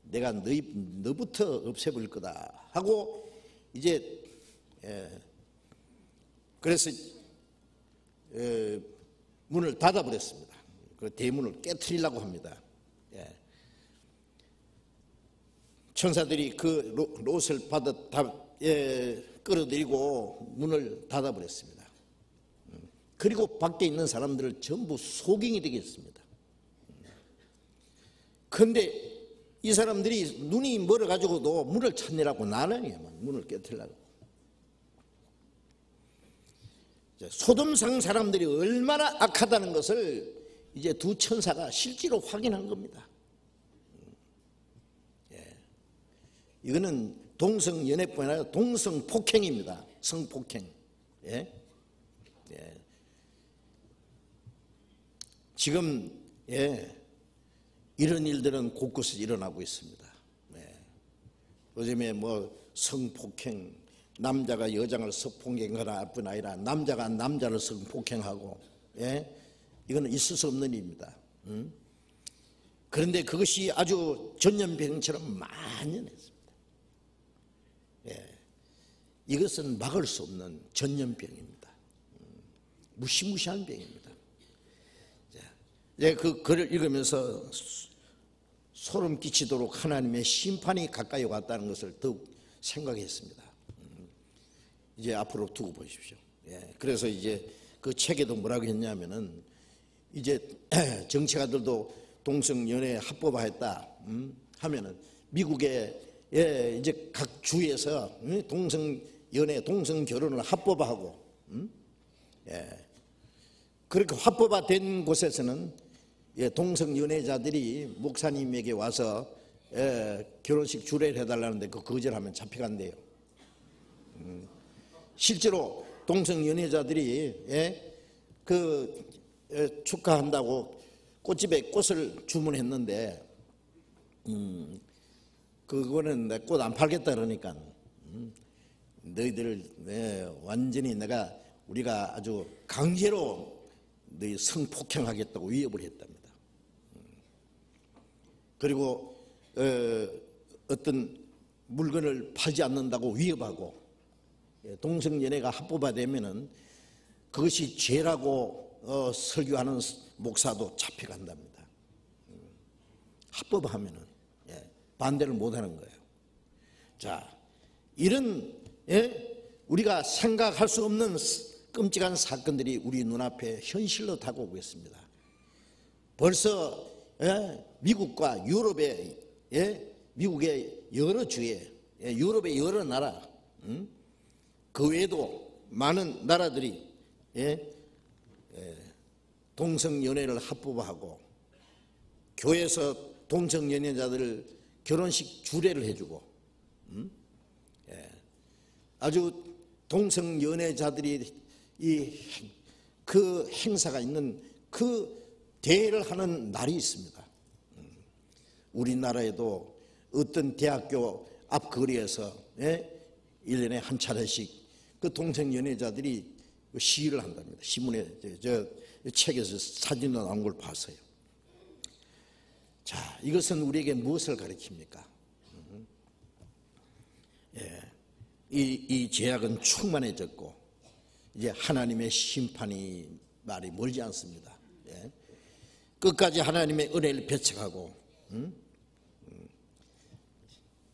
내가 너부터 없애버릴 거다 하고 이제 그래서 문을 닫아버렸습니다. 그 대문을 깨트리려고 합니다. 천사들이 그 롯을 받아 끌어들이고 문을 닫아버렸습니다. 그리고 밖에 있는 사람들을 전부 소경이 되게 했습니다. 그런데 이 사람들이 눈이 멀어가지고도 문을 찾느라고 나눠요. 문을 깨뜨리려고. 소돔성 사람들이 얼마나 악하다는 것을 이제 두 천사가 실제로 확인한 겁니다. 이거는 동성연애뿐 아니라 동성폭행입니다. 성폭행. 지금 이런 일들은 곳곳에 일어나고 있습니다. 요즘에 뭐 성폭행, 남자가 여장을 성폭행하라 뿐 아니라 남자가 남자를 성폭행하고, 이거는 있을 수 없는 일입니다. 그런데 그것이 아주 전염병처럼 만연했습니다. 이것은 막을 수 없는 전염병입니다. 무시무시한 병입니다. 그 글을 읽으면서 소름 끼치도록 하나님의 심판이 가까이 왔다는 것을 더욱 생각했습니다. 이제 앞으로 두고 보십시오. 그래서 이제 그 책에도 뭐라고 했냐면은 이제 정치가들도 동성연애 합법화했다 하면은 미국에 이제 각 주에서 동성연애, 동성결혼을 합법화하고 그렇게 합법화된 곳에서는 동성연애자들이 목사님에게 와서 결혼식 주례를 해달라는데 그 거절하면 잡혀간대요. 실제로 동성연애자들이 축하한다고 꽃집에 꽃을 주문했는데 그거는 꽃 안 팔겠다 그러니까 너희들을 완전히 우리가 아주 강제로 너희 성폭행하겠다고 위협을 했답니다. 그리고 어떤 물건을 팔지 않는다고 위협하고 동성연애가 합법화되면은 그것이 죄라고 설교하는 목사도 잡혀간답니다. 합법화하면은 반대를 못하는 거예요. 자, 이런 우리가 생각할 수 없는 끔찍한 사건들이 우리 눈앞에 현실로 다가오고 있습니다. 벌써 미국과 유럽의 미국의 여러 주에 유럽의 여러 나라 그 외에도 많은 나라들이 동성연애를 합법화하고 교회에서 동성연애자들을 결혼식 주례를 해주고 아주 동성연애자들이 그 행사가 있는 그 대회를 하는 날이 있습니다. 우리나라에도 어떤 대학교 앞 거리에서 1년에 한 차례씩 그 동성연애자들이 시위를 한답니다. 신문에 저 책에서 사진으로 나온 걸 봤어요. 자, 이것은 우리에게 무엇을 가르칩니까? 이 죄악은 충만해졌고 이제 하나님의 심판이 말이 멀지 않습니다. 끝까지 하나님의 은혜를 배척하고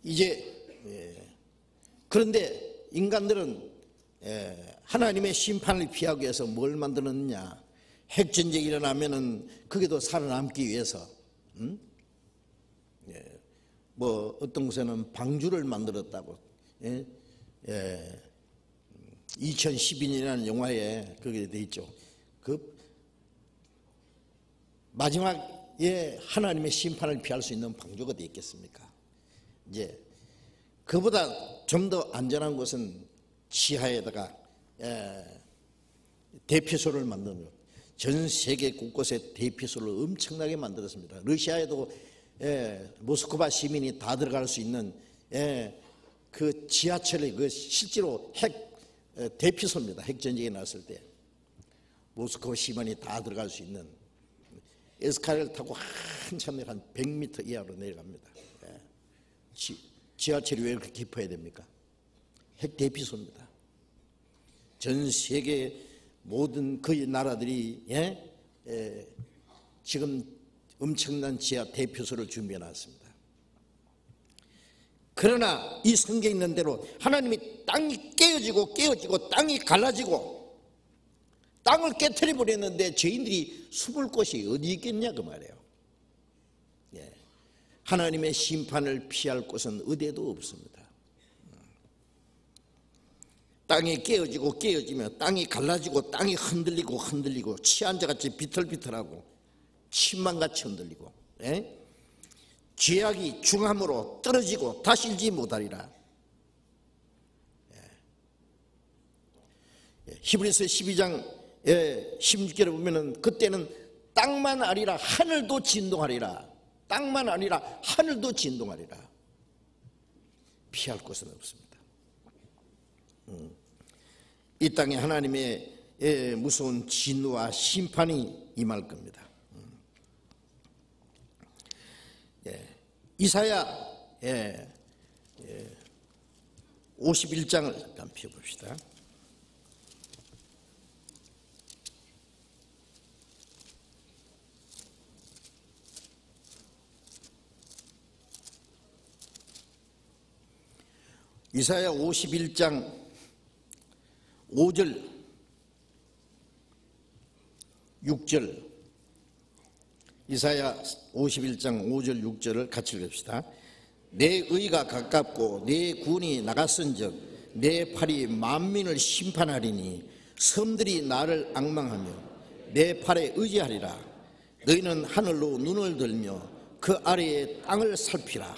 이제 그런데 인간들은 하나님의 심판을 피하기 위해서 뭘 만드느냐? 핵전쟁이 일어나면은 거기도 살아남기 위해서 뭐 어떤 곳에는 방주를 만들었다고 2012년이라는 영화에 그게 돼 있죠. 그 마지막에 하나님의 심판을 피할 수 있는 방주가 돼 있겠습니까? 이제 그보다 좀 더 안전한 것은 지하에다가 대피소를 만드는 것. 전 세계 곳곳에 대피소를 엄청나게 만들었습니다. 러시아에도 모스크바 시민이 다 들어갈 수 있는 그 지하철이 그 실제로 핵 대피소입니다. 핵전쟁이 났을 때 모스크바 시민이 다 들어갈 수 있는 에스카레이터 타고 한참 한 100m 이하로 내려갑니다. 지하철이 왜 그렇게 깊어야 됩니까? 핵 대피소입니다. 전 세계 모든 그 나라들이 지금 엄청난 지하 대피소를 준비해 놨습니다. 그러나 이 성경에 있는 대로 하나님이 땅이 깨어지고 땅이 갈라지고 땅을 깨트려 버렸는데 죄인들이 숨을 곳이 어디 있겠냐 그 말이에요. 하나님의 심판을 피할 곳은 어디에도 없습니다. 땅이 깨어지며 땅이 갈라지고 땅이 흔들리고 치안자같이 비틀비틀하고 침망같이 흔들리고 죄악이 중함으로 떨어지고 다시 일지 못하리라. 히브리서 12장 16절에 보면은 그때는 땅만 아니라 하늘도 진동하리라. 땅만 아니라 하늘도 진동하리라. 피할 곳은 없습니다. 이 땅에 하나님의 무서운 진노와 심판이 임할 겁니다. 이사야 51장을 잠깐 펴봅시다. 이사야 51장 5절 6절 이사야 51장 5절 6절을 같이 읽읍시다. 내 의가 가깝고 내 군이 나갔은즉 내 팔이 만민을 심판하리니 섬들이 나를 앙망하며 내 팔에 의지하리라. 너희는 하늘로 눈을 들며 그 아래에 땅을 살피라.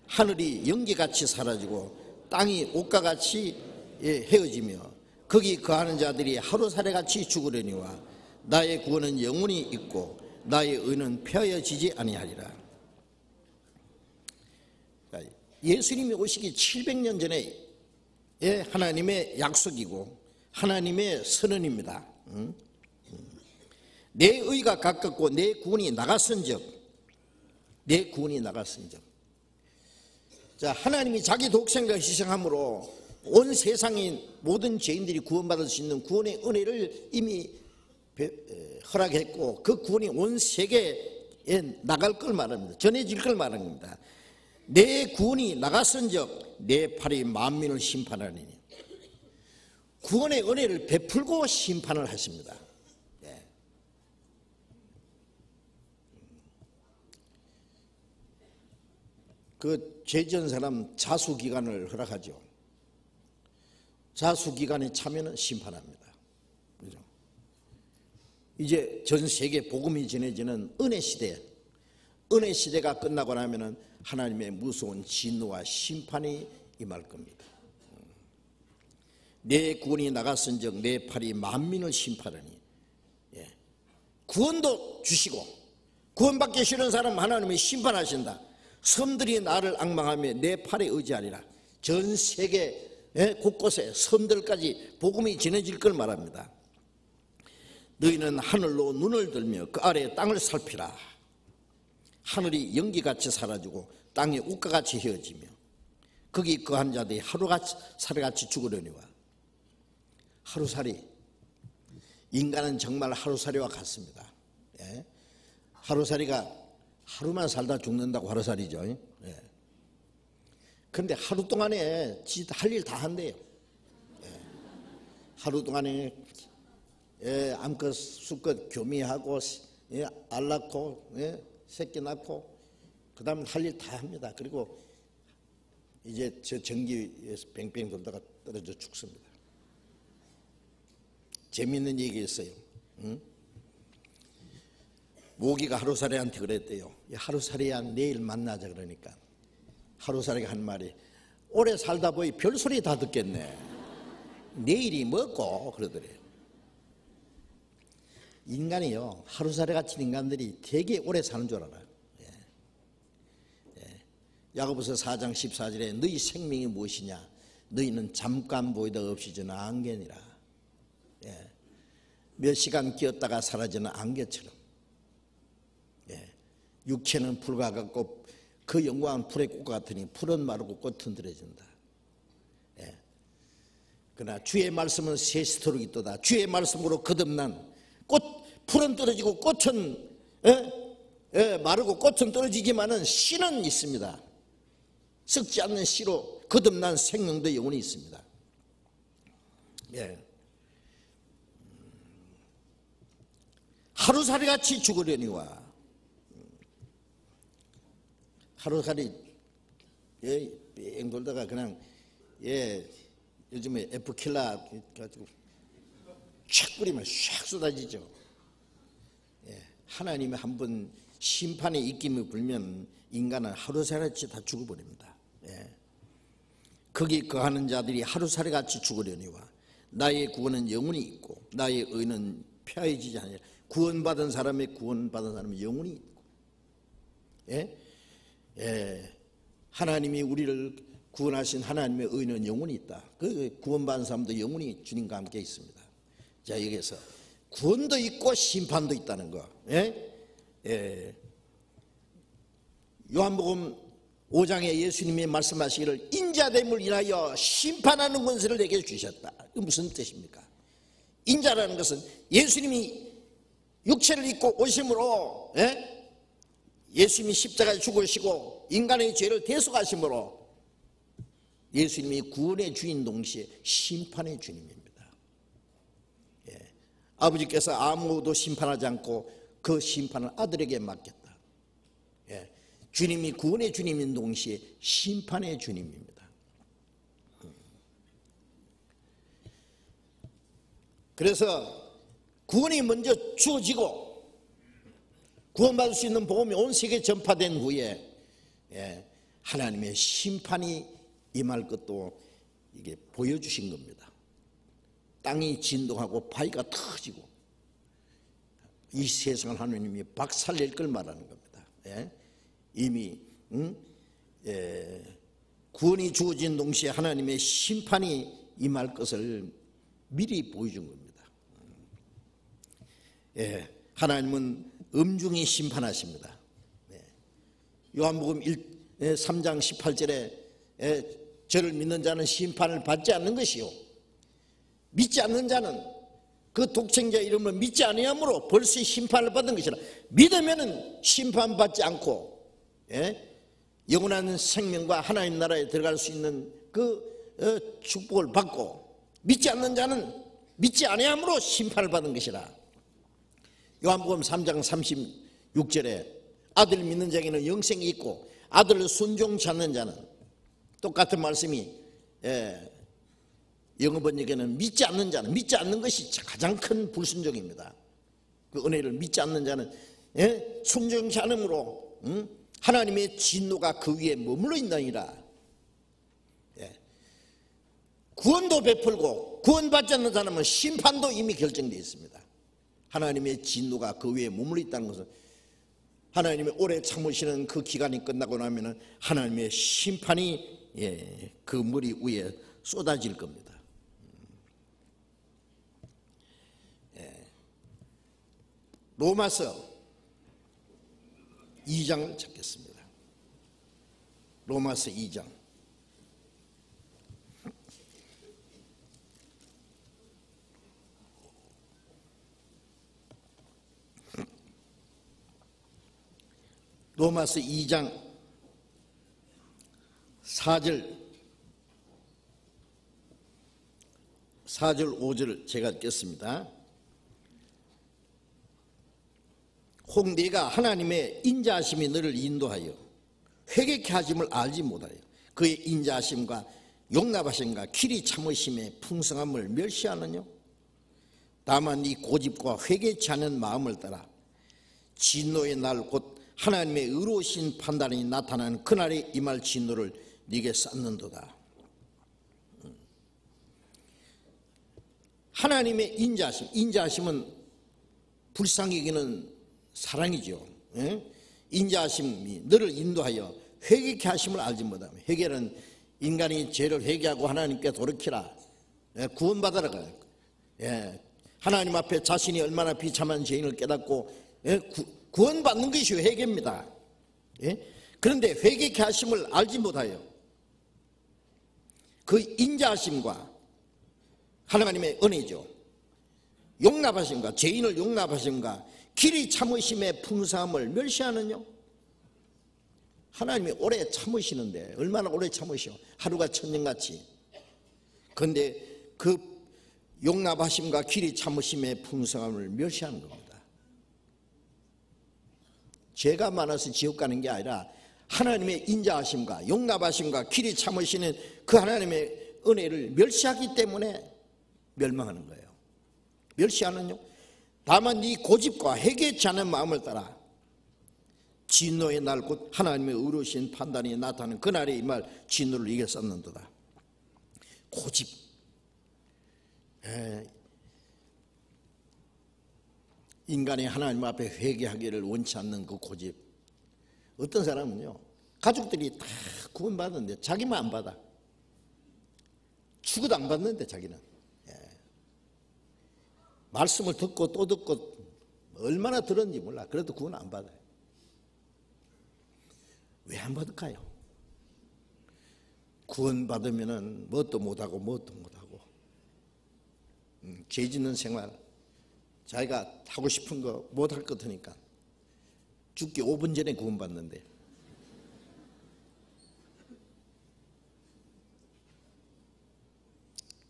하늘이 연기같이 사라지고 땅이 옷과 같이 헤어지며 거기 거하는 자들이 하루살이같이 죽으려니와 나의 구원은 영원히 있고 나의 의는 폐하여지지 아니하리라. 예수님이 오시기 700년 전에 하나님의 약속이고 하나님의 선언입니다. 내 의가 가깝고 내 구원이 나갔은즉 자, 하나님이 자기 독생자를 희생함으로 온 세상의 모든 죄인들이 구원받을 수 있는 구원의 은혜를 이미 허락했고 그 구원이 온 세계에 나갈 걸 말합니다. 전해질 걸 말합니다. 내 구원이 나갔은즉 내 팔이 만민을 심판하리니 구원의 은혜를 베풀고 심판을 하십니다. 그 죄지은 사람 자수기간을 허락하죠. 자수기간에 차면은 심판합니다. 그죠? 이제 전 세계 복음이 전해지는 은혜 시대가 끝나고 나면은 하나님의 무서운 진노와 심판이 임할 겁니다. 내 구원이 나갔은즉 내 팔이 만민을 심판하니 구원도 주시고 구원받기 싫은 사람 하나님이 심판하신다. 섬들이 나를 앙망하며 내 팔에 의지하리라. 전 세계 곳곳에 섬들까지 복음이 전해질 걸 말합니다. 너희는 하늘로 눈을 들며 그 아래에 땅을 살피라. 하늘이 연기같이 사라지고 땅이 옷과같이 헤어지며 거기 거한 자들이 하루살이같이 죽으려니와. 하루살이, 인간은 정말 하루살이와 같습니다. 하루살이가 하루만 살다 죽는다고 하루살이죠. 그런데 하루 동안에 할 일 다 한대요. 하루 동안에 암컷 수컷 교미하고 알 낳고 새끼 낳고 그 다음에 할 일 다 합니다. 그리고 이제 저 전기에서 뱅뱅 돌다가 떨어져 죽습니다. 재미있는 얘기 있어요. 모기가 하루살이한테 그랬대요. 하루살이야 내일 만나자. 그러니까 하루살이가 한 말이 오래 살다 보니 별소리 다 듣겠네. 내일이 뭐고 그러더래요. 인간이요, 하루살이 같은 인간들이 되게 오래 사는 줄 알아요. 야고보서 4장 14절에 너희 생명이 무엇이냐? 너희는 잠깐 보이다 없이지는 안개니라. 몇 시간 끼었다가 사라지는 안개처럼. 육체는 불과 같고 그 영광은 불의 꽃과 같으니 풀은 마르고 꽃은 들어진다. 그러나 주의 말씀은 세시토록 있도다. 주의 말씀으로 거듭난 풀은 떨어지고 꽃은 마르고 꽃은 떨어지지만은 씨는 있습니다. 썩지 않는 씨로 거듭난 생명도 영원히 있습니다. 예. 하루살이같이 죽으려니와. 하루살이 뺑 돌다가 그냥 요즘에 F킬라 가지고 촥 뿌리면 샥 쏟아지죠. 하나님이 한번 심판의 입김을 불면 인간은 하루살이같이 다 죽어버립니다. 거기 거하는 자들이 하루살이같이 죽으려니와 나의 구원은 영원히 있고 나의 의는 폐하여지지 않으리라. 구원받은 사람의 영원히 있고, 하나님이 우리를 구원하신 하나님의 의는 영원히 있다. 그 구원받은 사람도 영원히 주님과 함께 있습니다. 자, 여기서 구원도 있고 심판도 있다는 거. 요한복음 5장에 예수님이 말씀하시기를 인자됨을 인하여 심판하는 권세를 내게 주셨다. 이게 무슨 뜻입니까? 인자라는 것은 예수님이 육체를 입고 오심으로, 예수님이 십자가에 죽으시고 인간의 죄를 대속하심으로 예수님이 구원의 주인 동시에 심판의 주님입니다. 아버지께서 아무도 심판하지 않고 그 심판을 아들에게 맡겼다. 주님이 구원의 주님인 동시에 심판의 주님입니다. 그래서 구원이 먼저 주어지고 구원받을 수 있는 복음이 온 세계에 전파된 후에 하나님의 심판이 임할 것도 이게 보여주신 겁니다. 땅이 진동하고 바위가 터지고 이 세상을 하나님이 박살낼 걸 말하는 겁니다. 이미 구원이 주어진 동시에 하나님의 심판이 임할 것을 미리 보여준 겁니다. 하나님은 엄중히 심판하십니다. 요한복음 3장 18절에 저를 믿는 자는 심판을 받지 않는 것이요 믿지 않는 자는 그 독생자 이름을 믿지 아니함으로 벌써 심판을 받은 것이라. 믿으면은 심판받지 않고 영원한 생명과 하나님 나라에 들어갈 수 있는 그 축복을 받고, 믿지 않는 자는 믿지 아니함으로 심판을 받은 것이라. 요한복음 3장 36절에 아들 믿는 자에게는 영생이 있고 아들을 순종치 않는 자는, 똑같은 말씀이 영어 번역에는 믿지 않는 자는, 믿지 않는 것이 가장 큰 불순종입니다. 그 은혜를 믿지 않는 자는 순종치 않으므로 하나님의 진노가 그 위에 머물러 있나니라. 구원도 베풀고 구원받지 않는 사람은 심판도 이미 결정되어 있습니다. 하나님의 진노가 그 위에 머물러 있다는 것은 하나님의 오래 참으시는 그 기간이 끝나고 나면 하나님의 심판이 그 머리 위에 쏟아질 겁니다. 로마서 2장을 찾겠습니다. 로마서 2장. 로마서 2장 4절 5절 제가 읽겠습니다. 혹 네가 하나님의 인자하심이 너를 인도하여 회개케 하심을 알지 못하여 그의 인자하심과 용납하심과 길이 참으심의 풍성함을 멸시하느냐? 다만 네 고집과 회개치 않은 마음을 따라 진노의 날 곧 하나님의 의로우신 판단이 나타나는 그날에 임할 진노를 네게 쌓는도다. 하나님의 인자하심은 불쌍히 여기는 사랑이죠. 인자하심이 너를 인도하여 회개케 하심을 알지 못하며, 회개는 인간이 죄를 회개하고 하나님께 돌이키라, 구원받아라. 하나님 앞에 자신이 얼마나 비참한 죄인을 깨닫고 구원받는 것이 회개입니다. 그런데 회개케 하심을 알지 못하여 그 인자하심과 하나님의 은혜죠, 용납하심과 죄인을 용납하심과 길이 참으심의 풍성함을 멸시하느냐? 하나님이 오래 참으시는데 얼마나 오래 참으셔? 하루가 천년같이. 그런데 그 용납하심과 길이 참으심의 풍성함을 멸시하는 겁니다. 죄가 많아서 지옥 가는 게 아니라 하나님의 인자하심과 용납하심과 길이 참으시는 그 하나님의 은혜를 멸시하기 때문에 멸망하는 거예요. 멸시하는요, 다만 네 고집과 회개치 않은 마음을 따라 진노의 날 곧 하나님의 의로우신 판단이 나타나는 그날에 임할 진노를 이겼었는도다. 고집. 인간이 하나님 앞에 회개하기를 원치 않는 그 고집. 어떤 사람은요, 가족들이 다 구원받는데 자기만 안 받아. 죽어도 안 받는데 자기는. 말씀을 듣고 또 듣고 얼마나 들었는지 몰라. 그래도 구원 안 받아요. 왜 안 받을까요? 구원 받으면은 뭣도 못하고 뭣도 못하고 죄 짓는 생활, 자기가 하고 싶은 거 못할 것 같으니까 죽기 5분 전에 구원 받는데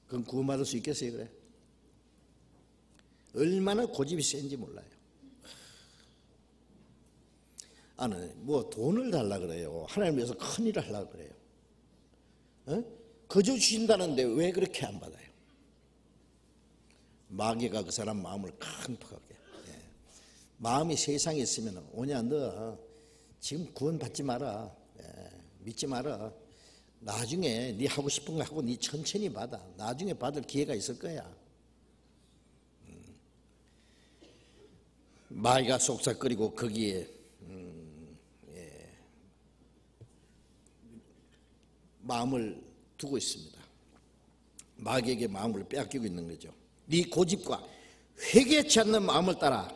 그럼 구원 받을 수 있겠어요? 그래? 얼마나 고집이 센지 몰라요. 뭐 돈을 달라 그래요. 하나님 위해서 큰 일을 하려고 그래요. 거저 주신다는데 왜 그렇게 안 받아요? 마귀가 그 사람 마음을 강팍하게. 마음이 세상에 있으면 오냐, 너 지금 구원 받지 마라. 믿지 마라. 나중에 네 하고 싶은 거 하고 네 천천히 받아. 나중에 받을 기회가 있을 거야. 마귀가 속삭거리고 거기에 마음을 두고 있습니다. 마귀에게 마음을 빼앗기고 있는 거죠. 네 고집과 회개치 않는 마음을 따라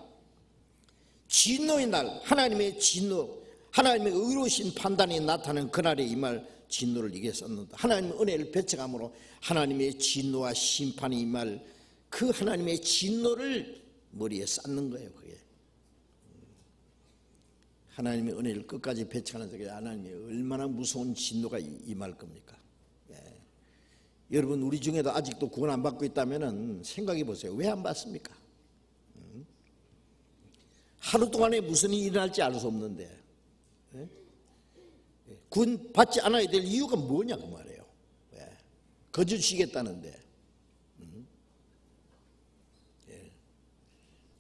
진노의 날, 하나님의 진노, 하나님의 의로우신 판단이 나타나는 그날에 임할 진노를 이겼었는데, 하나님의 은혜를 배척함으로 하나님의 진노와 심판이 임할 그 하나님의 진노를 머리에 쌓는 거예요. 그게 하나님의 은혜를 끝까지 배척하는 적에 하나님이 얼마나 무서운 진노가 임할 겁니까? 여러분, 우리 중에도 아직도 구원 안 받고 있다면 생각해 보세요. 왜 안 받습니까? 하루 동안에 무슨 일이 일어날지 알 수 없는데 구원 받지 않아야 될 이유가 뭐냐 그 말이에요. 거저 주시겠다는데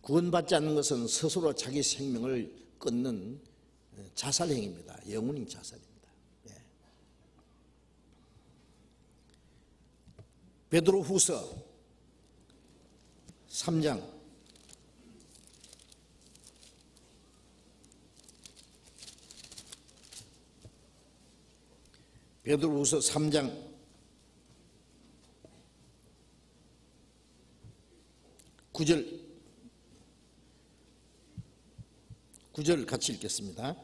구원 받지 않는 것은 스스로 자기 생명을 끊는 자살행위입니다. 영혼인 자살입니다. 베드로후서 3장 베드로후서 3장 9절 같이 읽겠습니다.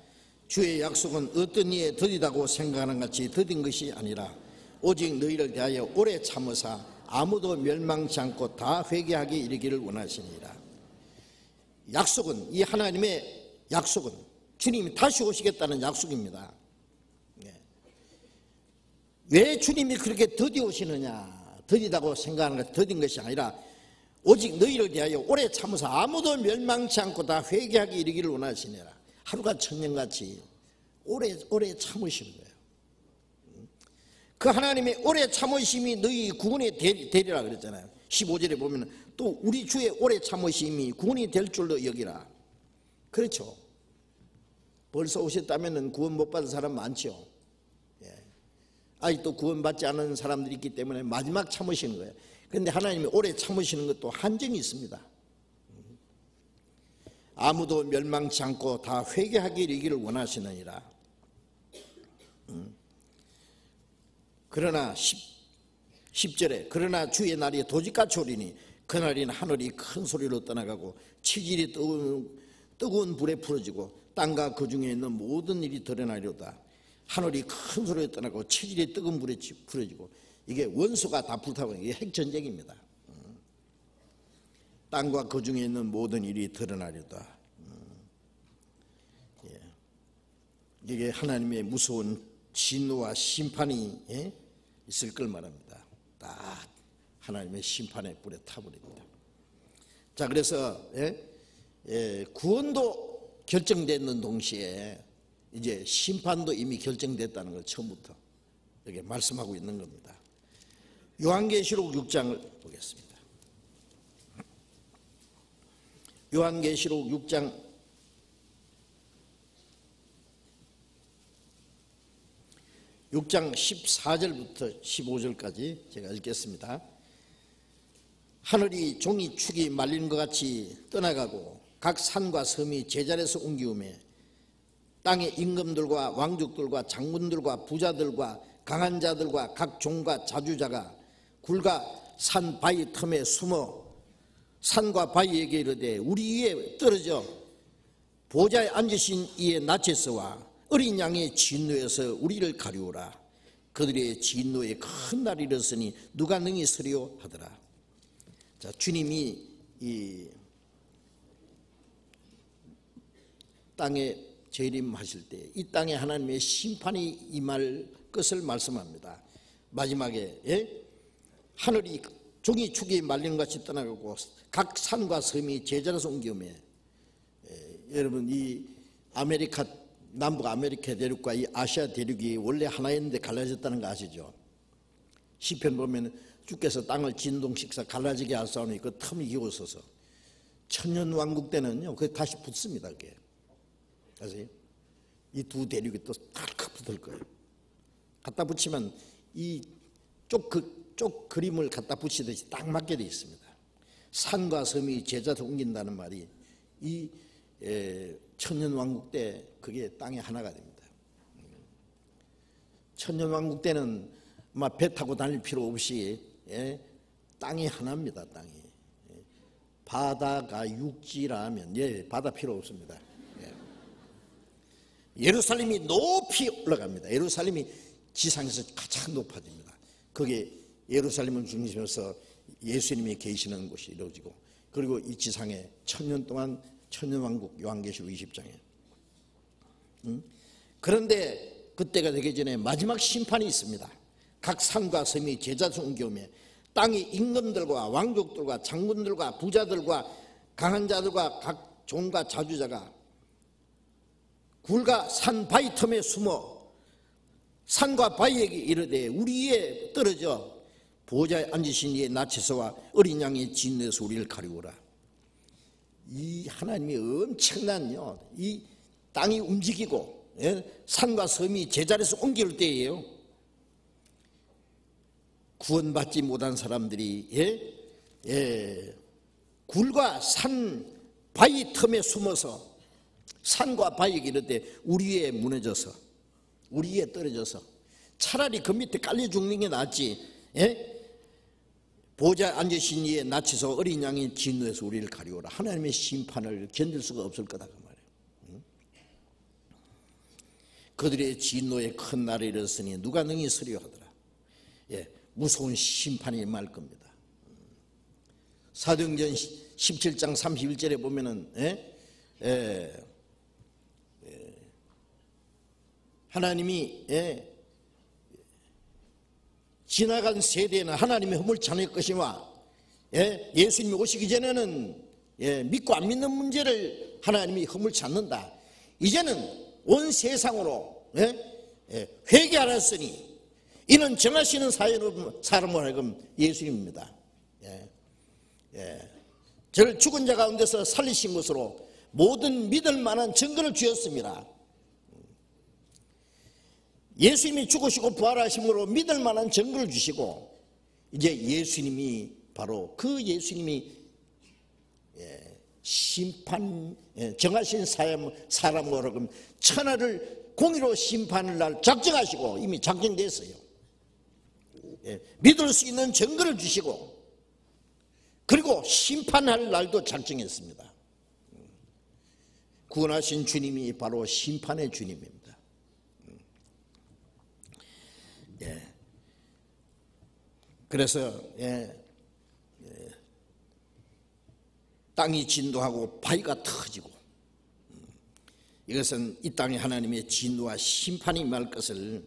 주의 약속은 어떤 이에 더디다고 생각하는 같이 더딘 것이 아니라 오직 너희를 대하여 오래 참으사 아무도 멸망치 않고 다 회개하게 이르기를 원하시니라. 약속은, 이 하나님의 약속은 주님이 다시 오시겠다는 약속입니다. 왜 주님이 그렇게 더디 오시느냐, 더디다고 생각하는 것, 더딘 것이 아니라 오직 너희를 대하여 오래 참으사 아무도 멸망치 않고 다 회개하게 이르기를 원하시니라. 하루가 천년같이 오래 참으시는 거예요. 그 하나님의 오래 참으심이 너희 구원이 되리라 그랬잖아요. 15절에 보면 또 우리 주의 오래 참으심이 구원이 될 줄로 여기라. 그렇죠. 벌써 오셨다면 구원 못 받은 사람 많죠. 아직도 구원받지 않은 사람들이 있기 때문에 마지막 참으시는 거예요. 그런데 하나님이 오래 참으시는 것도 한정이 있습니다. 아무도 멸망치 않고 다 회개하게 이르기를 원하시느니라. 그러나 10절에 그러나 주의 날이 도직같이 오리니 그날인 하늘이 큰 소리로 떠나가고 치질이 뜨거운 불에 풀어지고 땅과 그 중에 있는 모든 일이 드러나리로다. 하늘이 큰 소리로 떠나고 치질이 뜨거운 불에 풀어지고, 이게 원수가 다 불타고 이게 핵전쟁입니다. 땅과 그 중에 있는 모든 일이 드러나리로다. 이게 하나님의 무서운 진노와 심판이 있을 걸 말합니다. 딱 하나님의 심판의 뿔에 타버립니다. 자, 그래서 구원도 결정되는 동시에 이제 심판도 이미 결정됐다는 걸 처음부터 이렇게 말씀하고 있는 겁니다. 요한계시록 6장을 보겠습니다. 요한계시록 6장 14절부터 15절까지 제가 읽겠습니다. 하늘이 종이 축이 말린 것 같이 떠나가고 각 산과 섬이 제자리에서 옮기우매 땅의 임금들과 왕족들과 장군들과 부자들과 강한 자들과 각 종과 자주자가 굴과 산 바위 틈에 숨어 산과 바위에게 이르되 우리 위에 떨어져 보좌에 앉으신 이의 낯에서와 어린 양의 진노에서 우리를 가리우라. 그들의 진노에 큰 날이 이르렀으니 누가 능히 서리요 하더라. 자, 주님이 이 땅에 재림하실 때 이 땅에 하나님의 심판이 임할 것을 말씀합니다. 마지막에 하늘이 종이 축이 말리는 같이 떠나가고 각 산과 섬이 제자리에서 옮기우매 여러분 이 남북 아메리카 대륙과 이 아시아 대륙이 원래 하나였는데 갈라졌다는 거 아시죠? 시편 보면 주께서 땅을 진동식사 갈라지게 하사오니 그 틈이 기울어서 천년왕국 때는요 그게 다시 붙습니다. 그게 아세요? 이 두 대륙이 또 탁 붙을 거예요. 갖다 붙이면 이 쪽 그림을 갖다 붙이듯이 딱 맞게 되어 있습니다. 산과 섬이 제자리에서 옮긴다는 말이 이 천년왕국 때 그게 땅에 하나가 됩니다. 천년왕국 때는 막 배 타고 다닐 필요 없이 땅이 하나입니다. 땅이 바다가 육지라면 바다 필요 없습니다. 예루살렘이 높이 올라갑니다. 예루살렘이 지상에서 가장 높아집니다. 그게 예루살렘을 중심으로서 예수님이 계시는 곳이 이루어지고 그리고 이 지상에 천년 동안 천년왕국 요한계시록 20장에 그런데 그때가 되기 전에 마지막 심판이 있습니다. 각 산과 섬이 제자리에서 옮겨오며 땅의 임금들과 왕족들과 장군들과 부자들과 강한 자들과 각 종과 자주자가 굴과 산 바위 틈에 숨어 산과 바위에게 이르되 우리 위에 떨어져 보좌에 앉으신 이의 낯에서와 어린 양의 진노에서 우리를 가리우라. 이 하나님이 엄청난요 이 땅이 움직이고 산과 섬이 제자리에서 옮길 때예요. 구원받지 못한 사람들이 굴과 산 바위 틈에 숨어서 산과 바위에게 이르되 우리 위에 무너져서 우리 위에 떨어져서 차라리 그 밑에 깔려 죽는 게 낫지. 보좌에 앉으신 이의 낯에서 어린 양의 진노에서 우리를 가리우라. 하나님의 심판을 견딜 수가 없을 거다 그 말이에요. 그들의 진노에 큰 날이 이르렀으니 누가 능히 서리요 하더라. 무서운 심판이 임할 겁니다. 사도행전 17장 31절에 보면은 하나님이 지나간 세대에는 하나님의 허물 찾을 것이와 예수님이 오시기 전에는 믿고 안 믿는 문제를 하나님이 허물 찾는다. 이제는 온 세상으로 회개하였으니 이는 정하시는 사람으로 하여금 예수님입니다. 저를 죽은 자 가운데서 살리신 것으로 모든 믿을 만한 증거를 주었습니다. 예수님이 죽으시고 부활하심으로 믿을 만한 증거를 주시고 이제 예수님이 바로 그 예수님이 심판 정하신 사람으로 하여금 천하를 공의로 심판을 날 작정하시고 이미 작정됐어요. 믿을 수 있는 증거를 주시고 그리고 심판할 날도 작정했습니다. 구원하신 주님이 바로 심판의 주님입니다. 그래서 땅이 진동하고 바위가 터지고 이것은 이 땅에 하나님의 진노와 심판이 임할 것을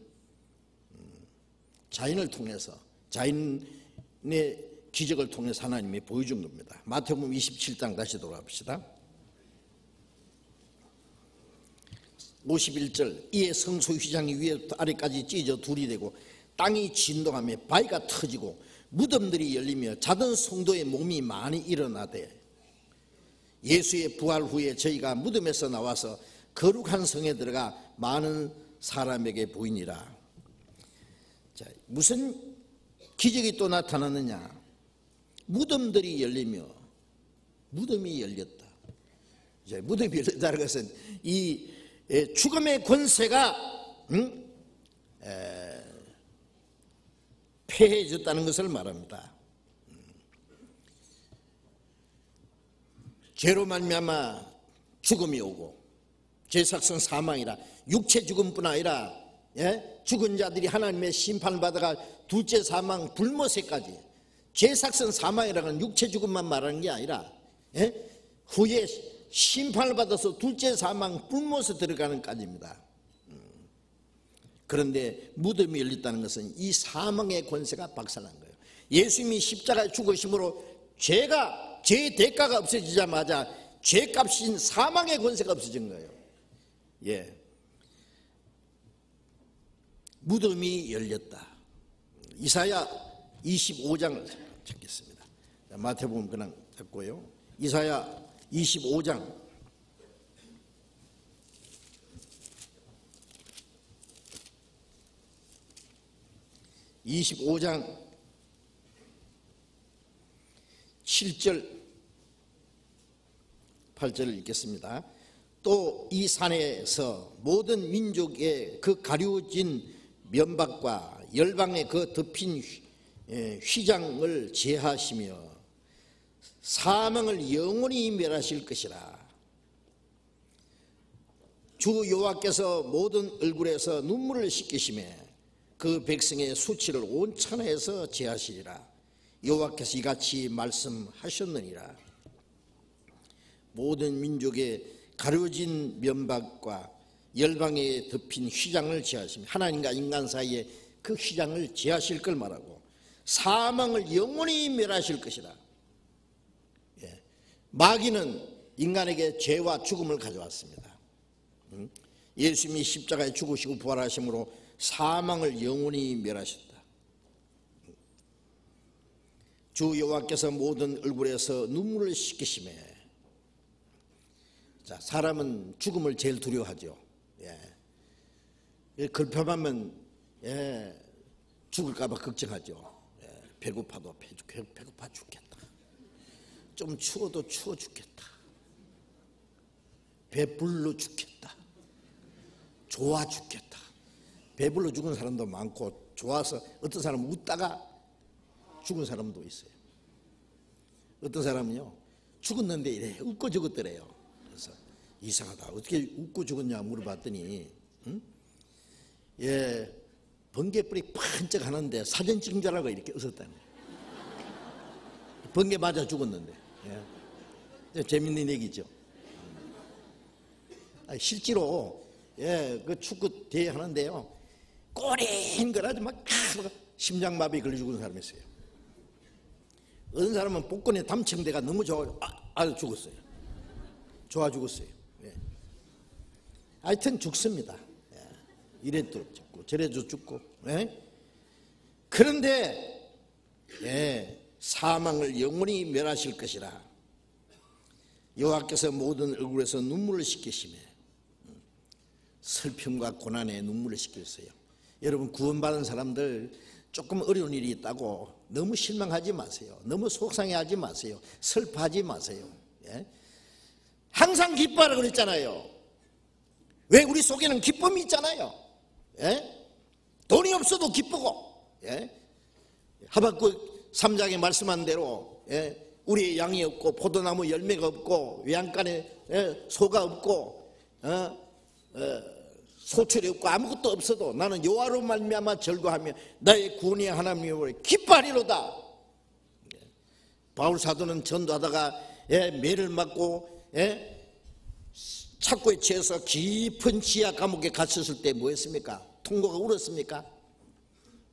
자인을 통해서, 자인의 기적을 통해서 하나님이 보여준 겁니다. 마태복음 27장 다시 돌아봅시다. 51절, 이에 성소 휘장이 위에부터 아래까지 찢어져 둘이 되고 땅이 진동하며 바위가 터지고 무덤들이 열리며 자던 성도의 몸이 많이 일어나되, 예수의 부활 후에 저희가 무덤에서 나와서 거룩한 성에 들어가 많은 사람에게 보이니라. 자, 무슨 기적이 또 나타났느냐? 무덤들이 열리며, 무덤이 열렸다. 이제 무덤이 열렸다는 것은 이 죽음의 권세가 패해졌다는 것을 말합니다. 죄로 말미암아 죽음이 오고, 죄삭성 사망이라, 육체 죽음뿐 아니라 죽은 자들이 하나님의 심판을 받아가 둘째 사망 불못에까지, 죄삭성 사망이라는 육체 죽음만 말하는 게 아니라 후에 심판을 받아서 둘째 사망 불못에 들어가는 까지입니다. 그런데 무덤이 열렸다는 것은 이 사망의 권세가 박살난 거예요. 예수님이 십자가에 죽으심으로 죄의 대가가 없어지자마자 죄값인 사망의 권세가 없어진 거예요. 예, 무덤이 열렸다. 이사야 25장을 찾겠습니다. 마태복음 그냥 찾고요. 이사야 25장 7절 8절을 읽겠습니다. 또 이 산에서 모든 민족의 그 가려진 면박과 열방의 그 덮인 휘장을 제하시며 사망을 영원히 멸하실 것이라. 주 여호와께서 모든 얼굴에서 눈물을 씻기시매 그 백성의 수치를 온 천하에서 제하시리라. 여호와께서 이같이 말씀하셨느니라. 모든 민족의 가려진 면박과 열방에 덮인 휘장을 제하시며, 하나님과 인간 사이에 그 휘장을 제하실 걸 말하고, 사망을 영원히 멸하실 것이라. 마귀는 인간에게 죄와 죽음을 가져왔습니다. 예수님이 십자가에 죽으시고 부활하심으로 사망을 영원히 멸하셨다. 주 여호와께서 모든 얼굴에서 눈물을 씻기시매. 자, 사람은 죽음을 제일 두려워하죠. 걸편하면 죽을까 봐 걱정하죠. 배고파도 배고파 죽겠다. 좀 추워도 추워 죽겠다. 배불러 죽겠다. 좋아 죽겠다. 배불러 죽은 사람도 많고, 좋아서 어떤 사람은 웃다가 죽은 사람도 있어요. 어떤 사람은요, 죽었는데 이래 웃고 죽었더래요. 그래서 이상하다, 어떻게 웃고 죽었냐 물어봤더니 번개불이 반짝 하는데 사진 찍은 줄 알고 이렇게 웃었다는 거예요. 번개 맞아 죽었는데. 재밌는 얘기죠. 실제로 그 축구 대회 하는데요, 꼬린 거라도 막 심장마비 걸려 죽은 사람이 있어요. 어떤 사람은 복근에 담청대가 너무 좋아 죽었어요. 좋아 죽었어요. 하여튼 죽습니다. 이래도 죽고 저래도 죽고. 그런데 사망을 영원히 멸하실 것이라. 여호와께서 모든 얼굴에서 눈물을 씻기시며 슬픔과 고난에 눈물을 씻겼어요. 여러분, 구원받은 사람들 조금 어려운 일이 있다고 너무 실망하지 마세요. 너무 속상해하지 마세요. 슬퍼하지 마세요. 항상 기뻐하라 그랬잖아요. 왜? 우리 속에는 기쁨이 있잖아요. 돈이 없어도 기쁘고, 하박국 3장에 말씀한 대로 우리의 양이 없고 포도나무 열매가 없고 외양간에 소가 없고 소출이 없고 아무것도 없어도 나는 여호와로 말미암아 절거하며 나의 구원의 하나님을 기뻐하리로다. 바울 사도는 전도하다가 매를 맞고 착고에 취해서 깊은 지하 감옥에 갇혔을 때 뭐 했습니까? 통곡과 울었습니까?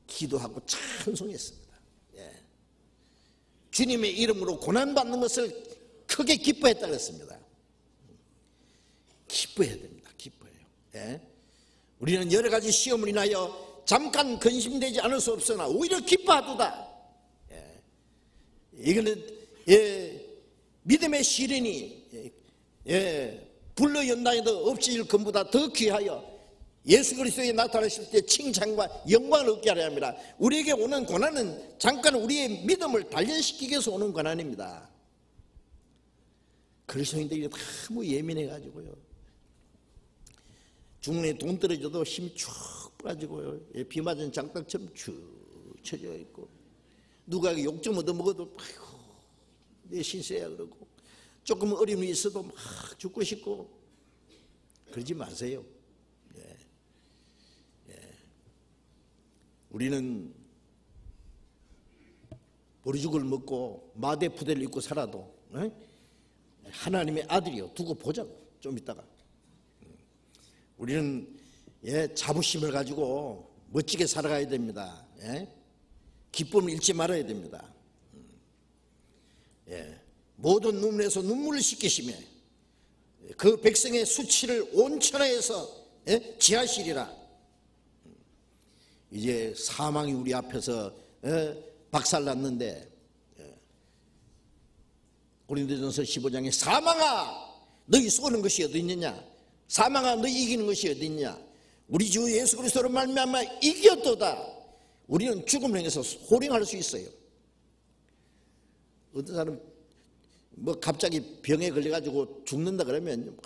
기도하고 찬송했습니다. 예. 주님의 이름으로 고난받는 것을 크게 기뻐했다 그랬습니다. 기뻐해야 됩니다. 기뻐해요. 예. 우리는 여러 가지 시험을 인하여 잠깐 근심되지 않을 수 없으나 오히려 기뻐하도다. 예. 이거는 믿음의 시련이 불러 연단에도 없을 것보다 더 귀하여 예수 그리스도에 나타나실 때 칭찬과 영광을 얻게 하려 합니다. 우리에게 오는 고난은 잠깐 우리의 믿음을 단련시키기 위해서 오는 고난입니다. 그리스도인들이 너무 예민해가지고요, 중간에 돈 떨어져도 힘이 쭉 빠지고요, 비 맞은 장닭처럼 쭉 쳐져 있고, 누가 욕 좀 얻어먹어도 아이고 내 신세야 그러고, 조금 어려움이 있어도 막 죽고 싶고. 그러지 마세요. 우리는 보리죽을 먹고 마대푸대를 입고 살아도 하나님의 아들이요, 두고 보자고. 좀 이따가 우리는 자부심을 가지고 멋지게 살아가야 됩니다. 기쁨을 잃지 말아야 됩니다. 모든 눈물에서 눈물을 씻기시며 그 백성의 수치를 온천하에서 지하시리라. 이제 사망이 우리 앞에서 박살났는데, 고린도전서 15장에 사망아 너희 쏘는 것이 어디 있느냐, 사망아 너희 이기는 것이 어디 있느냐, 우리 주 예수 그리스도로 말미암아 이겼도다. 우리는 죽음을 향해서 호령할 수 있어요. 어떤 사람 뭐 갑자기 병에 걸려가지고 죽는다 그러면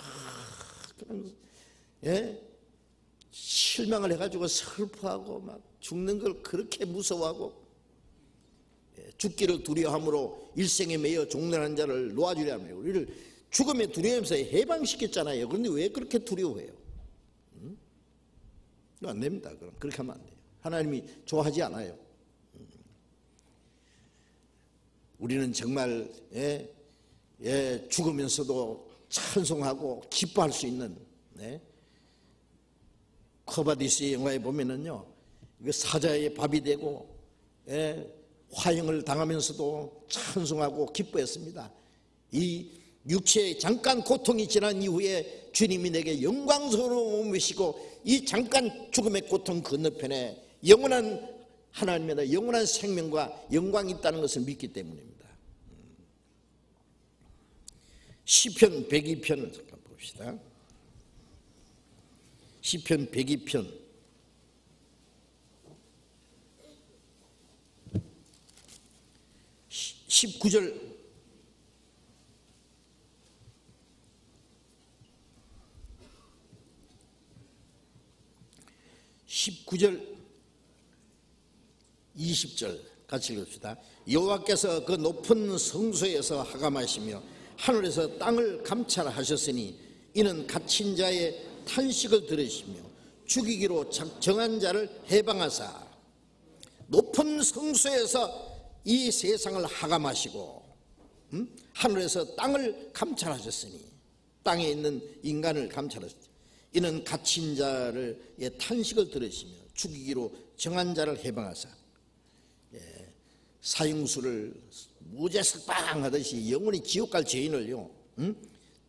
실망을 해가지고 슬퍼하고 막 죽는 걸 그렇게 무서워하고, 죽기를 두려워함으로 일생에 매여 종련한 자를 놓아주려며 우리를 죽음의 두려움에서 해방시켰잖아요. 그런데 왜 그렇게 두려워해요? 안 됩니다. 그럼 그렇게 하면 안 돼요. 하나님이 좋아하지 않아요. 우리는 정말 죽으면서도 찬송하고 기뻐할 수 있는, 커바디스 영화에 보면은요, 사자의 밥이 되고 화형을 당하면서도 찬송하고 기뻐했습니다. 이 육체의 잠깐 고통이 지난 이후에 주님이 내게 영광스러운 몸이시고 이 잠깐 죽음의 고통 건너편에 영원한 하나님의 영원한 생명과 영광이 있다는 것을 믿기 때문입니다. 시편 102편 잠깐 봅시다. 시편 102편 19절 (19절) 20절 같이 읽읍시다. 여호와께서 그 높은 성소에서 하감하시며 하늘에서 땅을 감찰하셨으니 이는 갇힌 자의 탄식을 들으시며 죽이기로 정한 자를 해방하사 높은 성소에서 이 세상을 하감하시고 하늘에서 땅을 감찰하셨으니 땅에 있는 인간을 감찰하셨으니 이는 갇힌 자를 탄식을 들으시며 죽이기로 정한 자를 해방하사, 사형수를 무죄석방 하듯이 영원히 지옥 갈 죄인을요,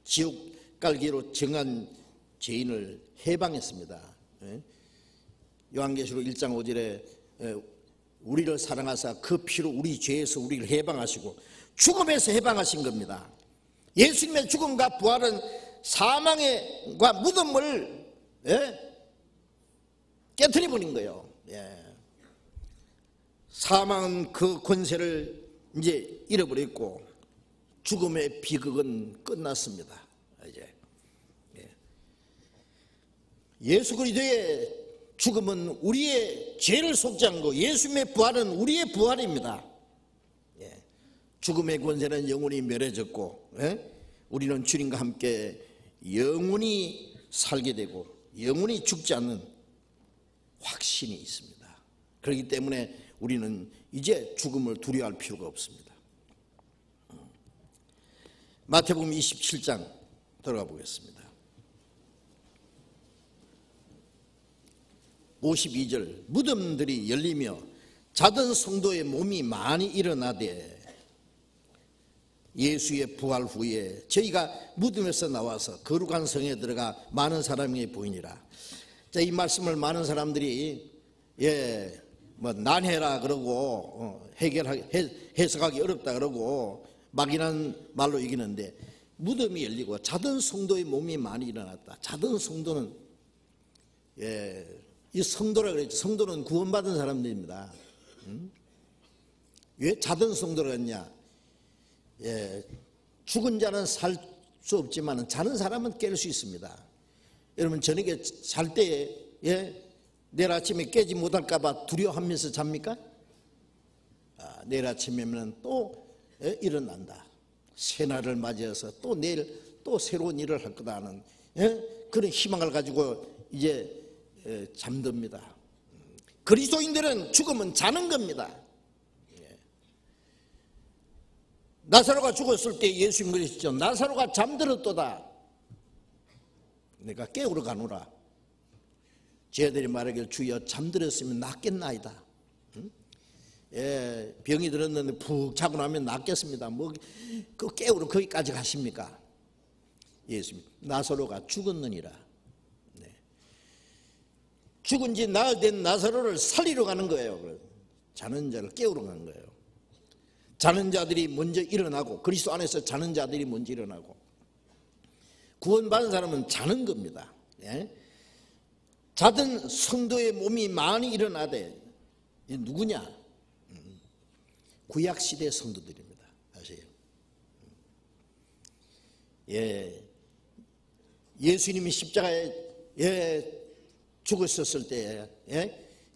지옥 갈기로 정한 죄인을 해방했습니다. 요한계시록 1장 5절에 우리를 사랑하사 그 피로 우리 죄에서 우리를 해방하시고 죽음에서 해방하신 겁니다. 예수님의 죽음과 부활은 사망과 무덤을 깨트려 버린 거예요. 사망은 그 권세를 이제 잃어버렸고 죽음의 비극은 끝났습니다. 이제 예수 그리스도의 죽음은 우리의 죄를 속죄한 거, 예수님의 부활은 우리의 부활입니다. 죽음의 권세는 영원히 멸해졌고 우리는 주님과 함께 영원히 살게 되고 영원히 죽지 않는 확신이 있습니다. 그렇기 때문에 우리는 이제 죽음을 두려워할 필요가 없습니다. 마태복음 27장 들어가 보겠습니다. 52절 무덤들이 열리며 자던 성도의 몸이 많이 일어나되 예수의 부활 후에 저희가 무덤에서 나와서 거룩한 성에 들어가 많은 사람이 보이니라. 자, 이 말씀을 많은 사람들이 난해라 그러고 해석하기 어렵다 그러고 막연한 말로 이기는데, 무덤이 열리고 자던 성도의 몸이 많이 일어났다. 자던 성도는 이 성도라 그랬죠. 성도는 구원받은 사람들입니다. 왜 자던 성도라 했냐? 죽은 자는 살 수 없지만 자는 사람은 깰 수 있습니다. 여러분, 저녁에 잘 때에 내일 아침에 깨지 못할까 봐 두려워하면서 잡니까? 내일 아침이면 또 일어난다. 새날을 맞이해서 또 내일 또 새로운 일을 할 거다 하는 그런 희망을 가지고 이제 잠듭니다. 그리스도인들은 죽으면 자는 겁니다. 나사로가 죽었을 때 예수님 그러시죠. 나사로가 잠들었도다. 내가 깨우러 가노라. 쟤들이 말하길 주여 잠들었으면 낫겠나이다. 병이 들었는데 푹 자고 나면 낫겠습니다. 그 깨우러 거기까지 가십니까? 예수님, 나사로가 죽었느니라. 죽은 지 나흘 된 나사로를 살리러 가는 거예요. 자는 자를 깨우러 가는 거예요. 자는 자들이 먼저 일어나고, 그리스도 안에서 자는 자들이 먼저 일어나고, 구원받은 사람은 자는 겁니다. 자던 성도의 몸이 많이 일어나되, 누구냐? 구약시대 성도들입니다. 아세요? 예수님이 십자가에 죽으셨을 때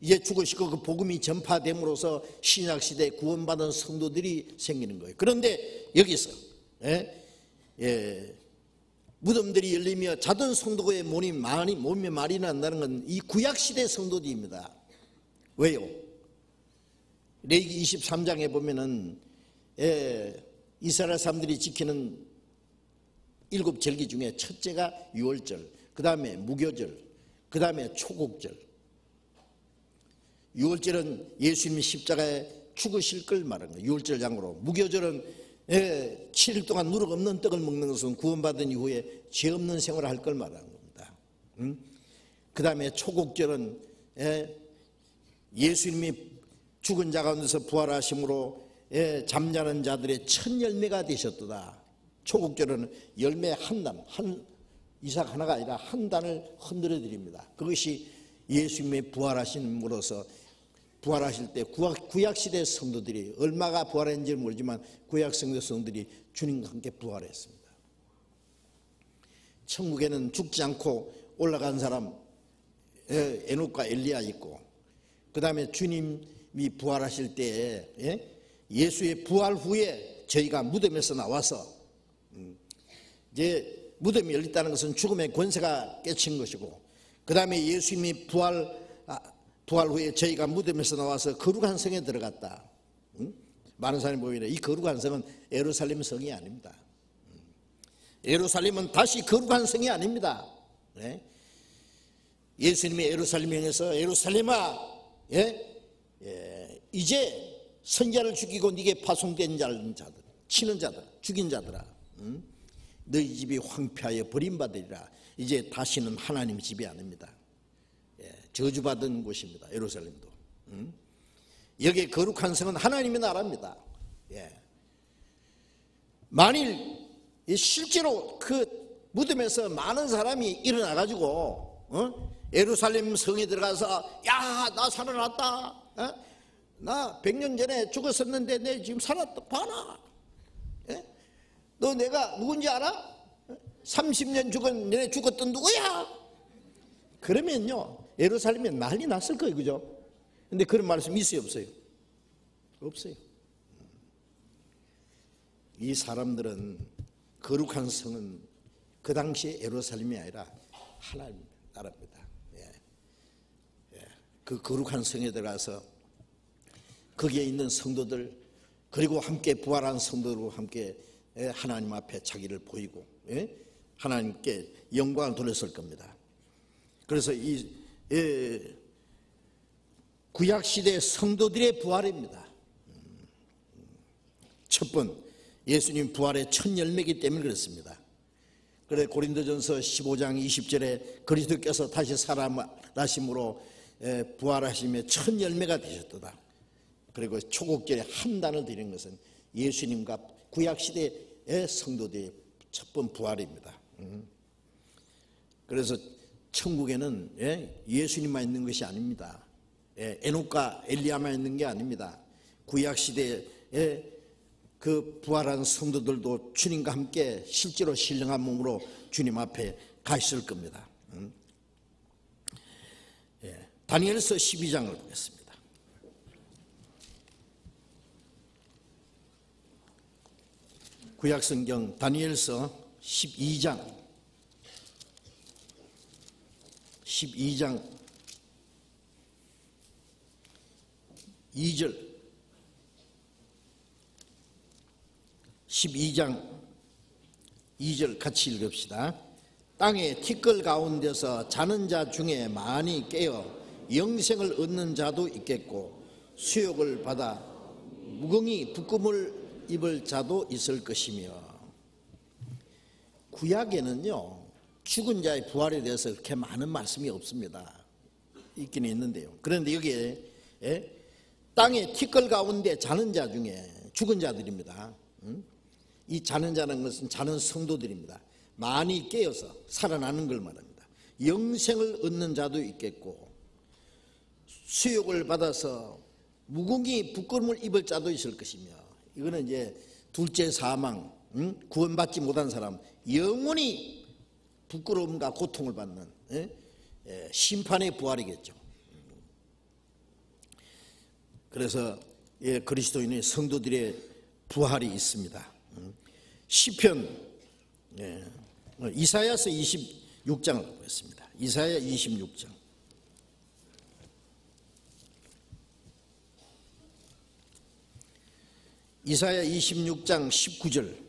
이제 죽으시고 그 복음이 전파됨으로써 신약시대에 구원받은 성도들이 생기는 거예요. 그런데 여기서 무덤들이 열리며 자던 성도의 몸이 많이 난다는 건 이 구약시대 성도들입니다. 왜요? 레위기 23장에 보면은 이스라엘 사람들이 지키는 7절기 중에 첫째가 유월절, 그 다음에 무교절, 그 다음에 초곡절. 유월절은 예수님이 십자가에 죽으실 걸 말하는 거예요. 유월절 장으로. 무교절은 7일 동안 누룩 없는 떡을 먹는 것은 구원받은 이후에 죄 없는 생활을 할 걸 말하는 겁니다. 그 다음에 초곡절은 예수님이 죽은 자 가운데서 부활하심으로 잠자는 자들의 첫 열매가 되셨도다. 초곡절은 열매 한 단, 이삭 하나가 아니라 한 단을 흔들어 드립니다. 그것이 예수님의 부활하심으로써 부활하실 때 구약시대 성도들이 얼마가 부활했는지 모르지만 구약성도 성도들이 주님과 함께 부활했습니다. 천국에는 죽지 않고 올라간 사람 에녹과 엘리야 있고, 그 다음에 주님이 부활하실 때에 예수의 부활 후에 저희가 무덤에서 나와서 이제 무덤이 열렸다는 것은 죽음의 권세가 깨친 것이고, 그 다음에 예수님이 부활 후에 저희가 무덤에서 나와서 거룩한 성에 들어갔다. 많은 사람이 보이네. 이 거룩한 성은 예루살렘 성이 아닙니다. 예루살렘은 다시 거룩한 성이 아닙니다. 예수님이 예루살렘에서 예루살렘아, 이제 선자를 죽이고 네게 파송된 자들, 치는 자들, 죽인 자들아, 너희 집이 황폐하여 버림받으리라. 이제 다시는 하나님 집이 아닙니다. 저주받은 곳입니다. 예루살렘도. 여기에 거룩한 성은 하나님의 나라입니다. 만일 실제로 그 무덤에서 많은 사람이 일어나가지고 예루살렘 성에 들어가서 야, 나 살아났다. 나 100년 전에 죽었었는데 내 지금 살았다. 봐라. 너 내가 누군지 알아? 30년 죽은 너네 죽었던 누구야? 그러면요 예루살렘에 난리 났을 거예요. 그죠? 근데 그런 말씀 있어요 없어요? 없어요. 이 사람들은 거룩한 성은 그 당시에 예루살렘이 아니라 하나님 나라입니다. 그 거룩한 성에 들어가서 거기에 있는 성도들, 그리고 함께 부활한 성도들과 함께 하나님 앞에 자기를 보이고 하나님께 영광을 돌렸을 겁니다. 그래서 구약시대 성도들의 부활입니다. 첫 번, 예수님 부활의 첫 열매이기 때문에 그렇습니다. 그래 고린도전서 15장 20절에 그리스도께서 다시 살아나심으로 부활하심의 첫 열매가 되셨도다. 그리고 초국절에 함단을 드리는 것은 예수님과 구약시대의 성도들의 첫 번 부활입니다. 그래서 천국에는 예수님만 있는 것이 아닙니다. 에녹과 엘리야만 있는 게 아닙니다. 구약시대에 그 부활한 성도들도 주님과 함께 실제로 신령한 몸으로 주님 앞에 가 있을 겁니다. 다니엘서 12장을 보겠습니다. 구약성경 다니엘서 12장 2절 12장 2절 같이 읽읍시다. 땅의 티끌 가운데서 자는 자 중에 많이 깨어 영생을 얻는 자도 있겠고 수욕을 받아 무궁히 부끄럼을 입을 자도 있을 것이며. 구약에는요 죽은 자의 부활에 대해서 그렇게 많은 말씀이 없습니다. 있기는 있는데요. 그런데 여기에 땅의 티끌 가운데 자는 자 중에 죽은 자들입니다. 이 자는 자는 것은 자는 성도들입니다. 많이 깨어서 살아나는 걸 말합니다. 영생을 얻는 자도 있겠고 수욕을 받아서 무궁히 부끄러움을 입을 자도 있을 것이며. 이거는 이제 둘째 사망, 구원받지 못한 사람, 영원히 부끄러움과 고통을 받는 심판의 부활이겠죠. 그래서 그리스도인의 성도들의 부활이 있습니다. 시편 이사야서 26장을 보겠습니다. 이사야 26장 이사야 26장 19절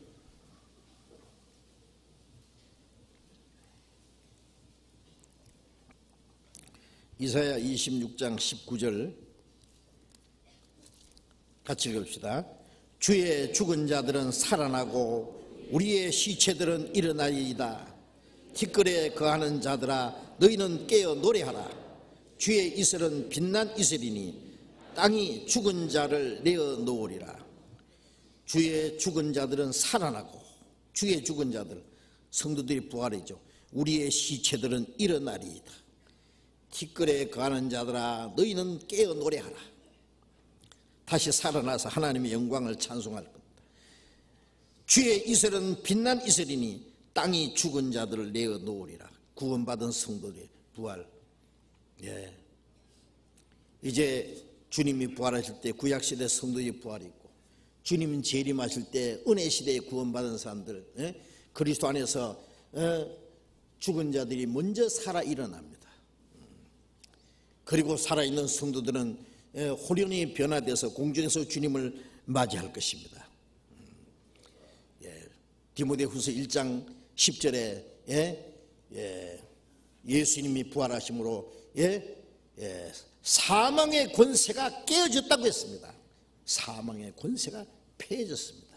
이사야 26장 19절 같이 읽읍시다. 주의 죽은 자들은 살아나고 우리의 시체들은 일어나리이다. 티끌에 거하는 자들아 너희는 깨어 노래하라. 주의 이슬은 빛난 이슬이니 땅이 죽은 자를 내어 놓으리라. 주의 죽은 자들은 살아나고, 주의 죽은 자들 성도들이 부활이죠. 우리의 시체들은 일어나리이다. 티끌에 거하는 자들아 너희는 깨어 노래하라. 다시 살아나서 하나님의 영광을 찬송할 겁니다. 주의 이슬은 빛난 이슬이니 땅이 죽은 자들을 내어 놓으리라. 구원받은 성도들의 부활. 이제 주님이 부활하실 때 구약시대 성도의 부활이 있고, 주님 재림하실 때 은혜시대에 구원받은 사람들, 그리스도 안에서 죽은 자들이 먼저 살아 일어납니다. 그리고 살아있는 성도들은 호련히 변화돼서 공중에서 주님을 맞이할 것입니다. 디모데후서 1장 10절에 예수님이 부활하심으로 사망의 권세가 깨어졌다고 했습니다. 사망의 권세가 폐해졌습니다.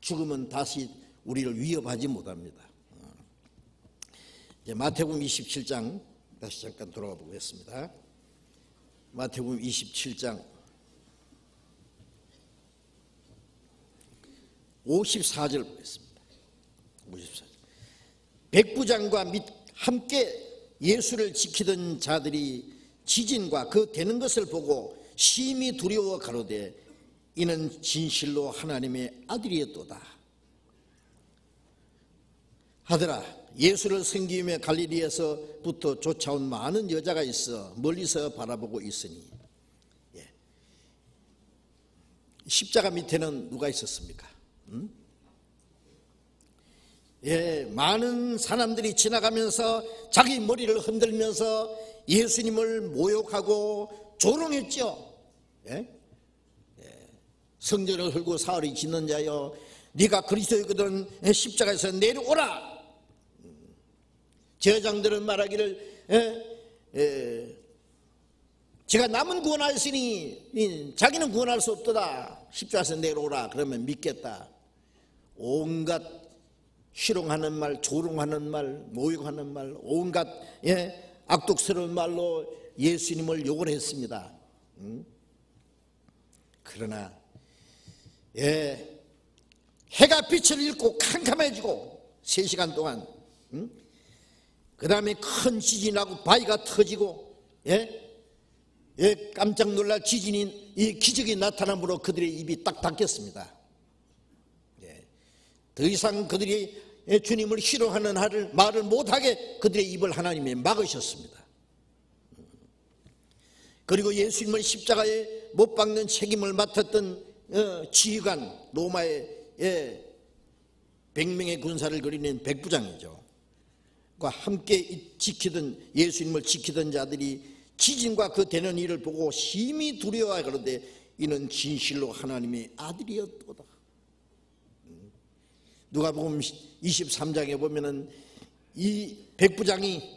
죽음은 다시 우리를 위협하지 못합니다. 마태복음 27장 다시 잠깐 돌아가 보겠습니다. 마태복음 27장 54절 보겠습니다. 54절. 백부장과 함께 예수를 지키던 자들이 지진과 그 되는 것을 보고 심히 두려워 가로되 이는 진실로 하나님의 아들이었도다. 하더라. 예수를 섬기며 갈릴리에서부터 쫓아온 많은 여자가 있어 멀리서 바라보고 있으니. 십자가 밑에는 누가 있었습니까? 많은 사람들이 지나가면서 자기 머리를 흔들면서 예수님을 모욕하고 조롱했죠. 성전을 헐고 사흘이 짓는 자여, 네가 그리스도이거든 십자가에서 내려오라. 제사장들은 말하기를 제가 남은 구원하였으니 자기는 구원할 수 없도다. 십자가에서 내려오라. 그러면 믿겠다. 온갖 희롱하는 말, 조롱하는 말, 모욕하는 말, 온갖 악독스러운 말로 예수님을 욕을 했습니다. 그러나 해가 빛을 잃고 캄캄해지고 3시간 동안 그 다음에 큰 지진이 나고 바위가 터지고 깜짝 놀랄 지진이 이 기적이 나타남으로 그들의 입이 딱 닫혔습니다. 더 이상 그들이 주님을 희롱하는 말을 못하게 그들의 입을 하나님이 막으셨습니다. 그리고 예수님을 십자가에 못 박는 책임을 맡았던 지휘관, 로마의 100명의 군사를 그리는 백부장이죠. 그 함께 지키던, 예수님을 지키던 자들이 지진과 그 되는 일을 보고 심히 두려워하여 그러되 이는 진실로 하나님의 아들이었도다. 누가복음 23장에 보면은 이 백부장이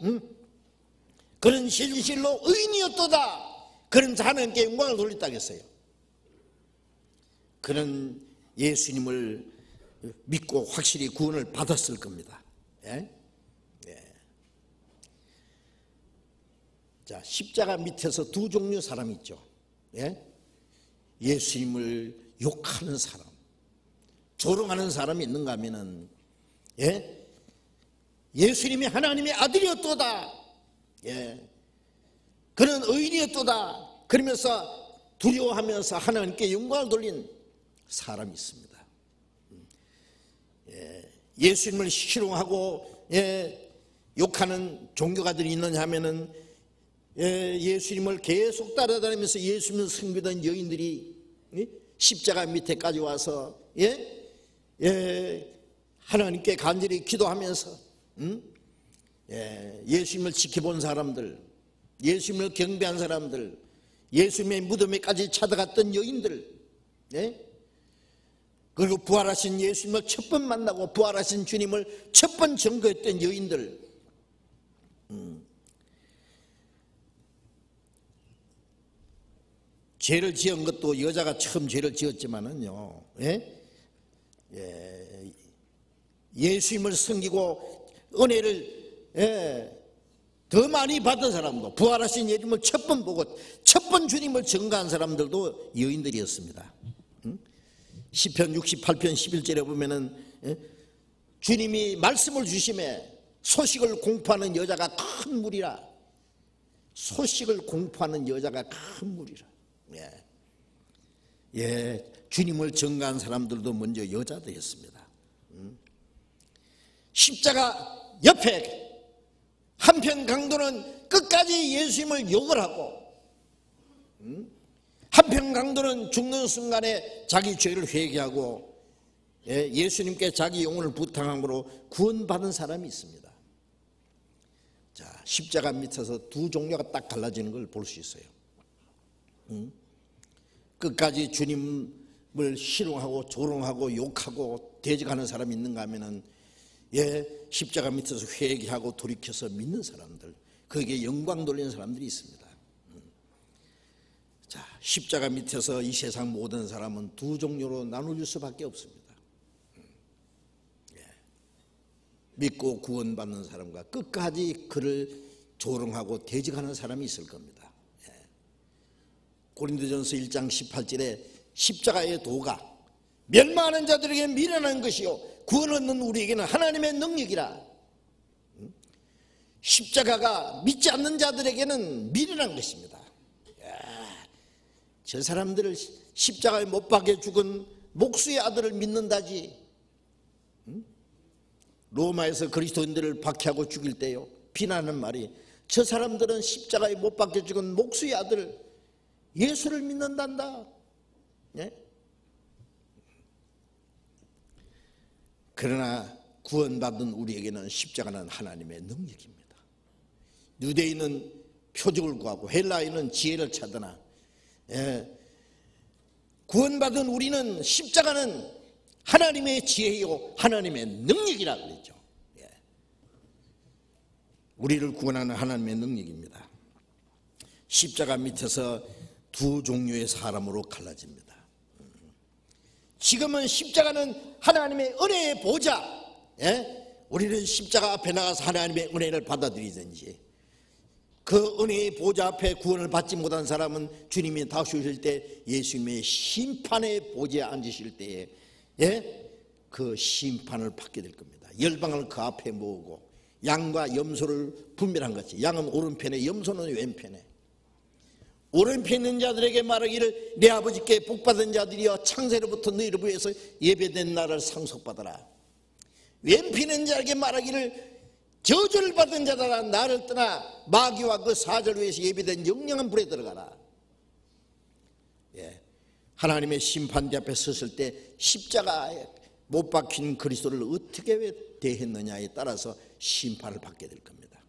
그는 진실로 의인이었도다. 그런 하나님께 영광을 돌렸다고 했어요. 그는 예수님을 믿고 확실히 구원을 받았을 겁니다. 자, 십자가 밑에서 두 종류 사람이 있죠. 예수님을 욕하는 사람, 조롱하는 사람이 있는가 하면은 예수님이 하나님의 아들이었도다. 그는 의인이었도다. 그러면서 두려워하면서 하나님께 영광을 돌린 사람이 있습니다. 예수님을 희롱하고 욕하는 종교가들이 있느냐 하면은 예수님을 계속 따라다니면서 예수님을 섬기던 여인들이 십자가 밑에까지 와서 하나님께 간절히 기도하면서 예수님을 지켜본 사람들, 예수님을 경배한 사람들, 예수님의 무덤에까지 찾아갔던 여인들, 그리고 부활하신 예수님을 첫 번 만나고 부활하신 주님을 첫 번 증거했던 여인들, 죄를 지은 것도 여자가 처음 죄를 지었지만은요, 예수님을 섬기고 은혜를 더 많이 받은 사람도, 부활하신 예수님을 첫 번 보고 첫 번 주님을 증거한 사람들도 여인들이었습니다. 시편 68편 11절에 보면은 주님이 말씀을 주심에 소식을 공포하는 여자가 큰 무리라. 소식을 공포하는 여자가 큰 무리라. 주님을 증거한 사람들도 먼저 여자들이었습니다. 십자가 옆에 한편 강도는 끝까지 예수님을 욕을 하고, 한편 강도는 죽는 순간에 자기 죄를 회개하고 예수님께 자기 영혼을 부탁함으로 구원받은 사람이 있습니다. 자, 십자가 밑에서 두 종류가 딱 갈라지는 걸 볼 수 있어요. 끝까지 주님을 희롱하고 조롱하고 욕하고 대적하는 사람이 있는가 하면은 십자가 밑에서 회개하고 돌이켜서 믿는 사람들, 거기에 영광 돌리는 사람들이 있습니다. 자, 십자가 밑에서 이 세상 모든 사람은 두 종류로 나눌 수밖에 없습니다. 믿고 구원받는 사람과 끝까지 그를 조롱하고 대적하는 사람이 있을 겁니다. 고린도전서 1장 18절에 십자가의 도가 멸망하는 자들에게 미련한 것이요 구원 얻는 우리에게는 하나님의 능력이라. 십자가가 믿지 않는 자들에게는 미련한 것입니다. 저 사람들을 십자가에 못 박혀 죽은 목수의 아들을 믿는다지. 로마에서 그리스도인들을 박해하고 죽일 때요, 비난하는 말이 저 사람들은 십자가에 못 박혀 죽은 목수의 아들 예수를 믿는단다. 그러나 구원받은 우리에게는 십자가는 하나님의 능력입니다. 유대인은 표적을 구하고 헬라인은 지혜를 찾으나 구원받은 우리는 십자가는 하나님의 지혜요 하나님의 능력이라 그랬죠. 우리를 구원하는 하나님의 능력입니다. 십자가 밑에서 두 종류의 사람으로 갈라집니다. 지금은 십자가는 하나님의 은혜의 보좌, 우리는 십자가 앞에 나가서 하나님의 은혜를 받아들이든지, 그 은혜의 보좌 앞에 구원을 받지 못한 사람은 주님이 다시 오실 때 예수님의 심판의 보좌에 앉으실 때에 그 심판을 받게 될 겁니다. 열방을 그 앞에 모으고 양과 염소를 분별한 것이, 양은 오른편에 염소는 왼편에, 오른편에 있는 자들에게 말하기를 내 아버지께 복받은 자들이여 창세로부터 너희를 위해서 예배된 나를 상속받아라. 왼편에 있는 자에게 말하기를 저주를 받은 자들아 나를 떠나 마귀와 그 사자를 위해서 예비된 영영한 불에 들어가라. 하나님의 심판대 앞에 섰을 때 십자가에 못 박힌 그리스도를 어떻게 대했느냐에 따라서 심판을 받게 될 겁니다.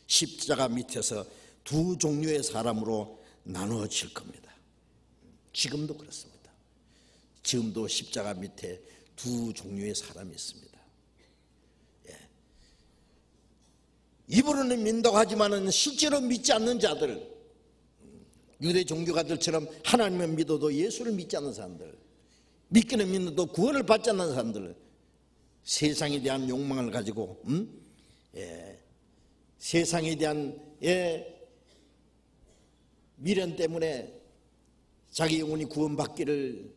십자가 밑에서 두 종류의 사람으로 나누어질 겁니다. 지금도 그렇습니다. 지금도 십자가 밑에 두 종류의 사람이 있습니다. 입으로는 믿는다고 하지만은 실제로 믿지 않는 자들, 유대 종교가들처럼 하나님을 믿어도 예수를 믿지 않는 사람들, 믿기는 믿어도 구원을 받지 않는 사람들, 세상에 대한 욕망을 가지고 세상에 대한 미련 때문에 자기 영혼이 구원받기를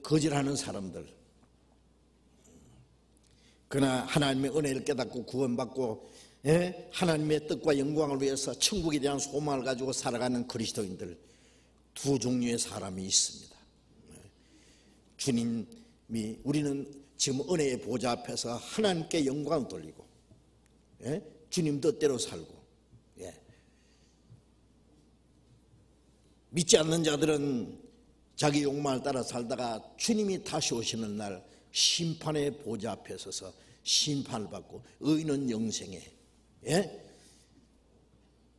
거절하는 사람들, 그러나 하나님의 은혜를 깨닫고 구원받고 하나님의 뜻과 영광을 위해서 천국에 대한 소망을 가지고 살아가는 그리스도인들, 두 종류의 사람이 있습니다. 주님이, 우리는 지금 은혜의 보좌 앞에서 하나님께 영광을 돌리고 주님 뜻대로 살고, 믿지 않는 자들은 자기 욕망을 따라 살다가 주님이 다시 오시는 날 심판의 보좌 앞에 서서 심판을 받고, 의인은 영생에,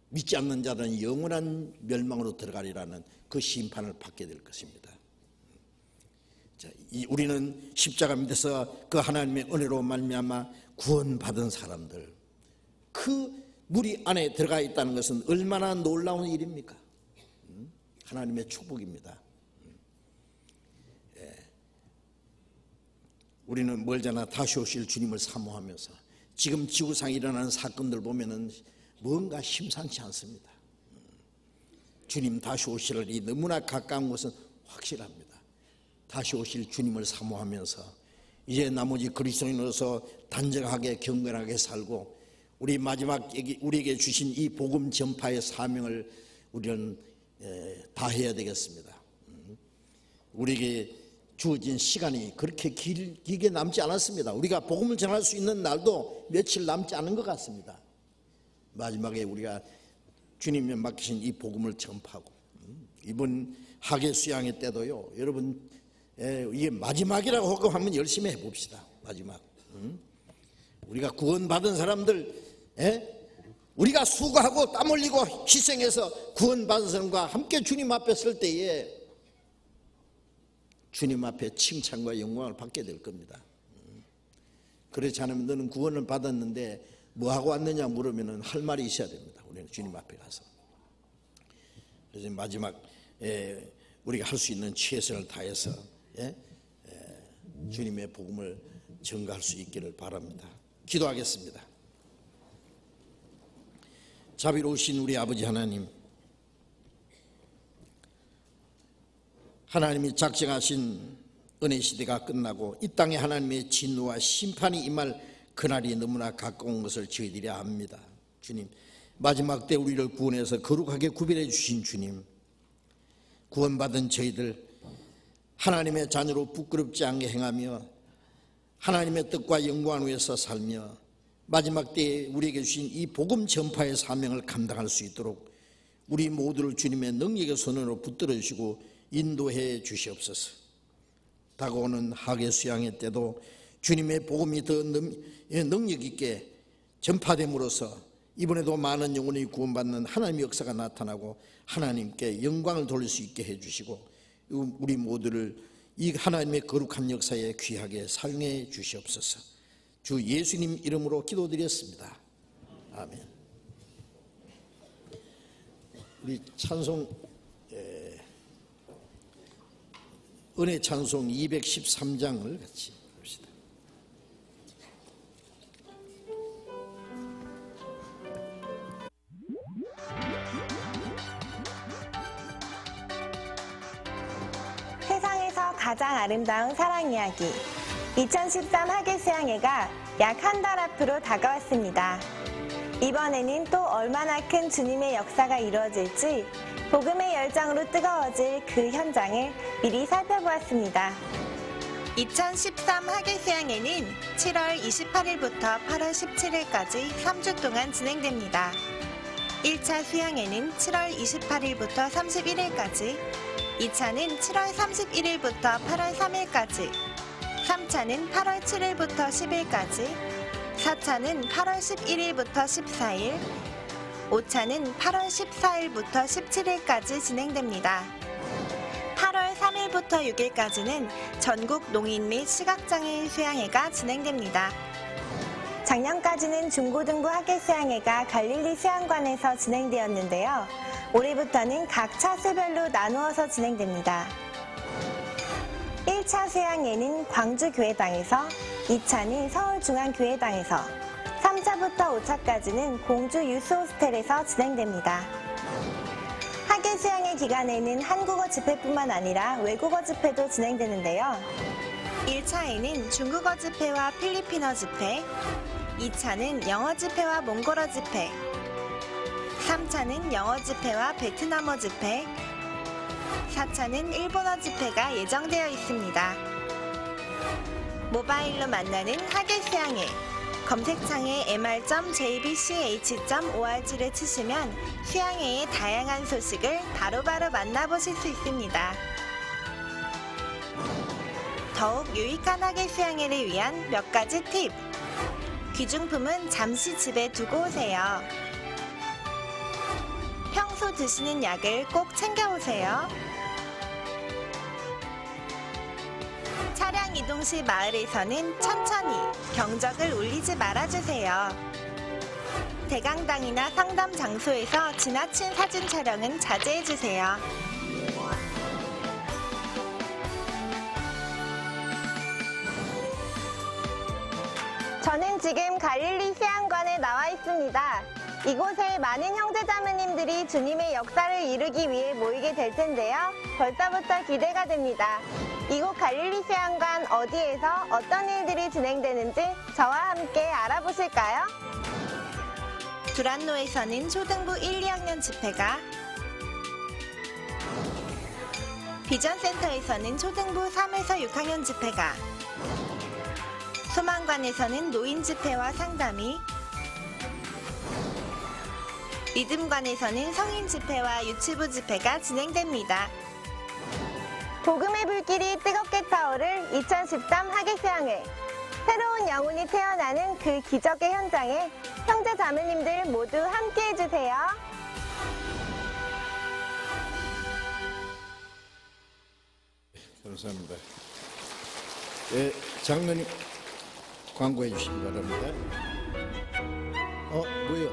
믿지 않는 자들은 영원한 멸망으로 들어가리라는 그 심판을 받게 될 것입니다. 자, 우리는 십자가 밑에서 그 하나님의 은혜로 말미암아 구원받은 사람들, 그 무리 안에 들어가 있다는 것은 얼마나 놀라운 일입니까? 하나님의 축복입니다. 우리는 멀잖아 다시 오실 주님을 사모하면서 지금 지구상에 일어나는 사건들 보면은 뭔가 심상치 않습니다. 주님 다시 오실 일이 너무나 가까운 것은 확실합니다. 다시 오실 주님을 사모하면서 이제 나머지 그리스도인으로서 단정하게 경건하게 살고, 우리 마지막 우리에게 주신 이 복음 전파의 사명을 우리는 다해야 되겠습니다. 우리에게 주어진 시간이 그렇게 길게 남지 않았습니다. 우리가 복음을 전할 수 있는 날도 며칠 남지 않은 것 같습니다. 마지막에 우리가 주님이 맡기신 이 복음을 전파하고, 이번 학예 수양회 때도요, 여러분 이게 마지막이라고 하면 열심히 해봅시다. 마지막 우리가 구원받은 사람들, 우리가 수고하고 땀 흘리고 희생해서 구원받은 사람과 함께 주님 앞에 설 때에 주님 앞에 칭찬과 영광을 받게 될 겁니다. 그렇지 않으면 너는 구원을 받았는데 뭐하고 왔느냐 물으면 할 말이 있어야 됩니다. 우리는 주님 앞에 가서. 그래서 마지막 우리가 할 수 있는 최선을 다해서 주님의 복음을 전가할 수 있기를 바랍니다. 기도하겠습니다. 자비로우신 우리 아버지 하나님, 하나님이 작정하신 은혜 시대가 끝나고 이 땅에 하나님의 진노와 심판이 임할 그날이 너무나 가까운 것을 저희들이 압니다. 주님, 마지막 때 우리를 구원해서 거룩하게 구별해 주신 주님, 구원받은 저희들 하나님의 자녀로 부끄럽지 않게 행하며 하나님의 뜻과 영광을 위해서 살며 마지막 때에 우리에게 주신 이 복음 전파의 사명을 감당할 수 있도록 우리 모두를 주님의 능력의 손으로 붙들어 주시고 인도해 주시옵소서. 다가오는 학예 수양회 때도 주님의 복음이 더 능력 있게 전파됨으로써 이번에도 많은 영혼이 구원받는 하나님의 역사가 나타나고 하나님께 영광을 돌릴 수 있게 해주시고 우리 모두를 이 하나님의 거룩한 역사에 귀하게 사용해 주시옵소서. 주 예수님 이름으로 기도드렸습니다. 아멘. 우리 찬송 은혜 찬송 213장을 같이 봅시다. 세상에서 가장 아름다운 사랑 이야기 2013 학예 수양회가 약 한 달 앞으로 다가왔습니다. 이번에는 또 얼마나 큰 주님의 역사가 이루어질지 복음의 열정으로 뜨거워질 그 현장을 미리 살펴보았습니다. 2013 학예 수양회는 7월 28일부터 8월 17일까지 3주 동안 진행됩니다. 1차 수양회는 7월 28일부터 31일까지, 2차는 7월 31일부터 8월 3일까지, 3차는 8월 7일부터 10일까지, 4차는 8월 11일부터 14일, 5차는 8월 14일부터 17일까지 진행됩니다. 8월 3일부터 6일까지는 전국 농인 및 시각장애인 수양회가 진행됩니다. 작년까지는 중고등부 학예 수양회가 갈릴리 수양관에서 진행되었는데요. 올해부터는 각 차수별로 나누어서 진행됩니다. 1차 수양회는 광주교회당에서, 2차는 서울중앙교회당에서, 3차부터 5차까지는 공주 유스호스텔에서 진행됩니다. 학예 수양회 기간에는 한국어 집회뿐만 아니라 외국어 집회도 진행되는데요. 1차에는 중국어 집회와 필리핀어 집회, 2차는 영어 집회와 몽골어 집회, 3차는 영어 집회와 베트남어 집회, 4차는 일본어 집회가 예정되어 있습니다. 모바일로 만나는 학예 수양회, 검색창에 mr.jbch.org를 치시면 수양회의 다양한 소식을 바로바로 만나보실 수 있습니다. 더욱 유익한 학예 수양회를 위한 몇 가지 팁. 귀중품은 잠시 집에 두고 오세요. 평소 드시는 약을 꼭 챙겨오세요. 차량 이동 시 마을에서는 천천히 경적을 울리지 말아주세요. 대강당이나 상담 장소에서 지나친 사진 촬영은 자제해주세요. 저는 지금 갈릴리 수양관에 나와 있습니다. 이곳에 많은 형제자매님들이 주님의 역사를 이루기 위해 모이게 될 텐데요. 벌써부터 기대가 됩니다. 이곳 갈릴리 수양관 어디에서 어떤 일들이 진행되는지 저와 함께 알아보실까요? 두란노에서는 초등부 1, 2학년 집회가, 비전센터에서는 초등부 3에서 6학년 집회가, 소망관에서는 노인 집회와 상담이, 믿음관에서는 성인 집회와 유치부 집회가 진행됩니다. 복음의 불길이 뜨겁게 타오를 2013 학예 수양회. 새로운 영혼이 태어나는 그 기적의 현장에 형제 자매님들 모두 함께 해주세요. 감사합니다. 네, 장로님 광고해 주시기 바랍니다. 뭐요?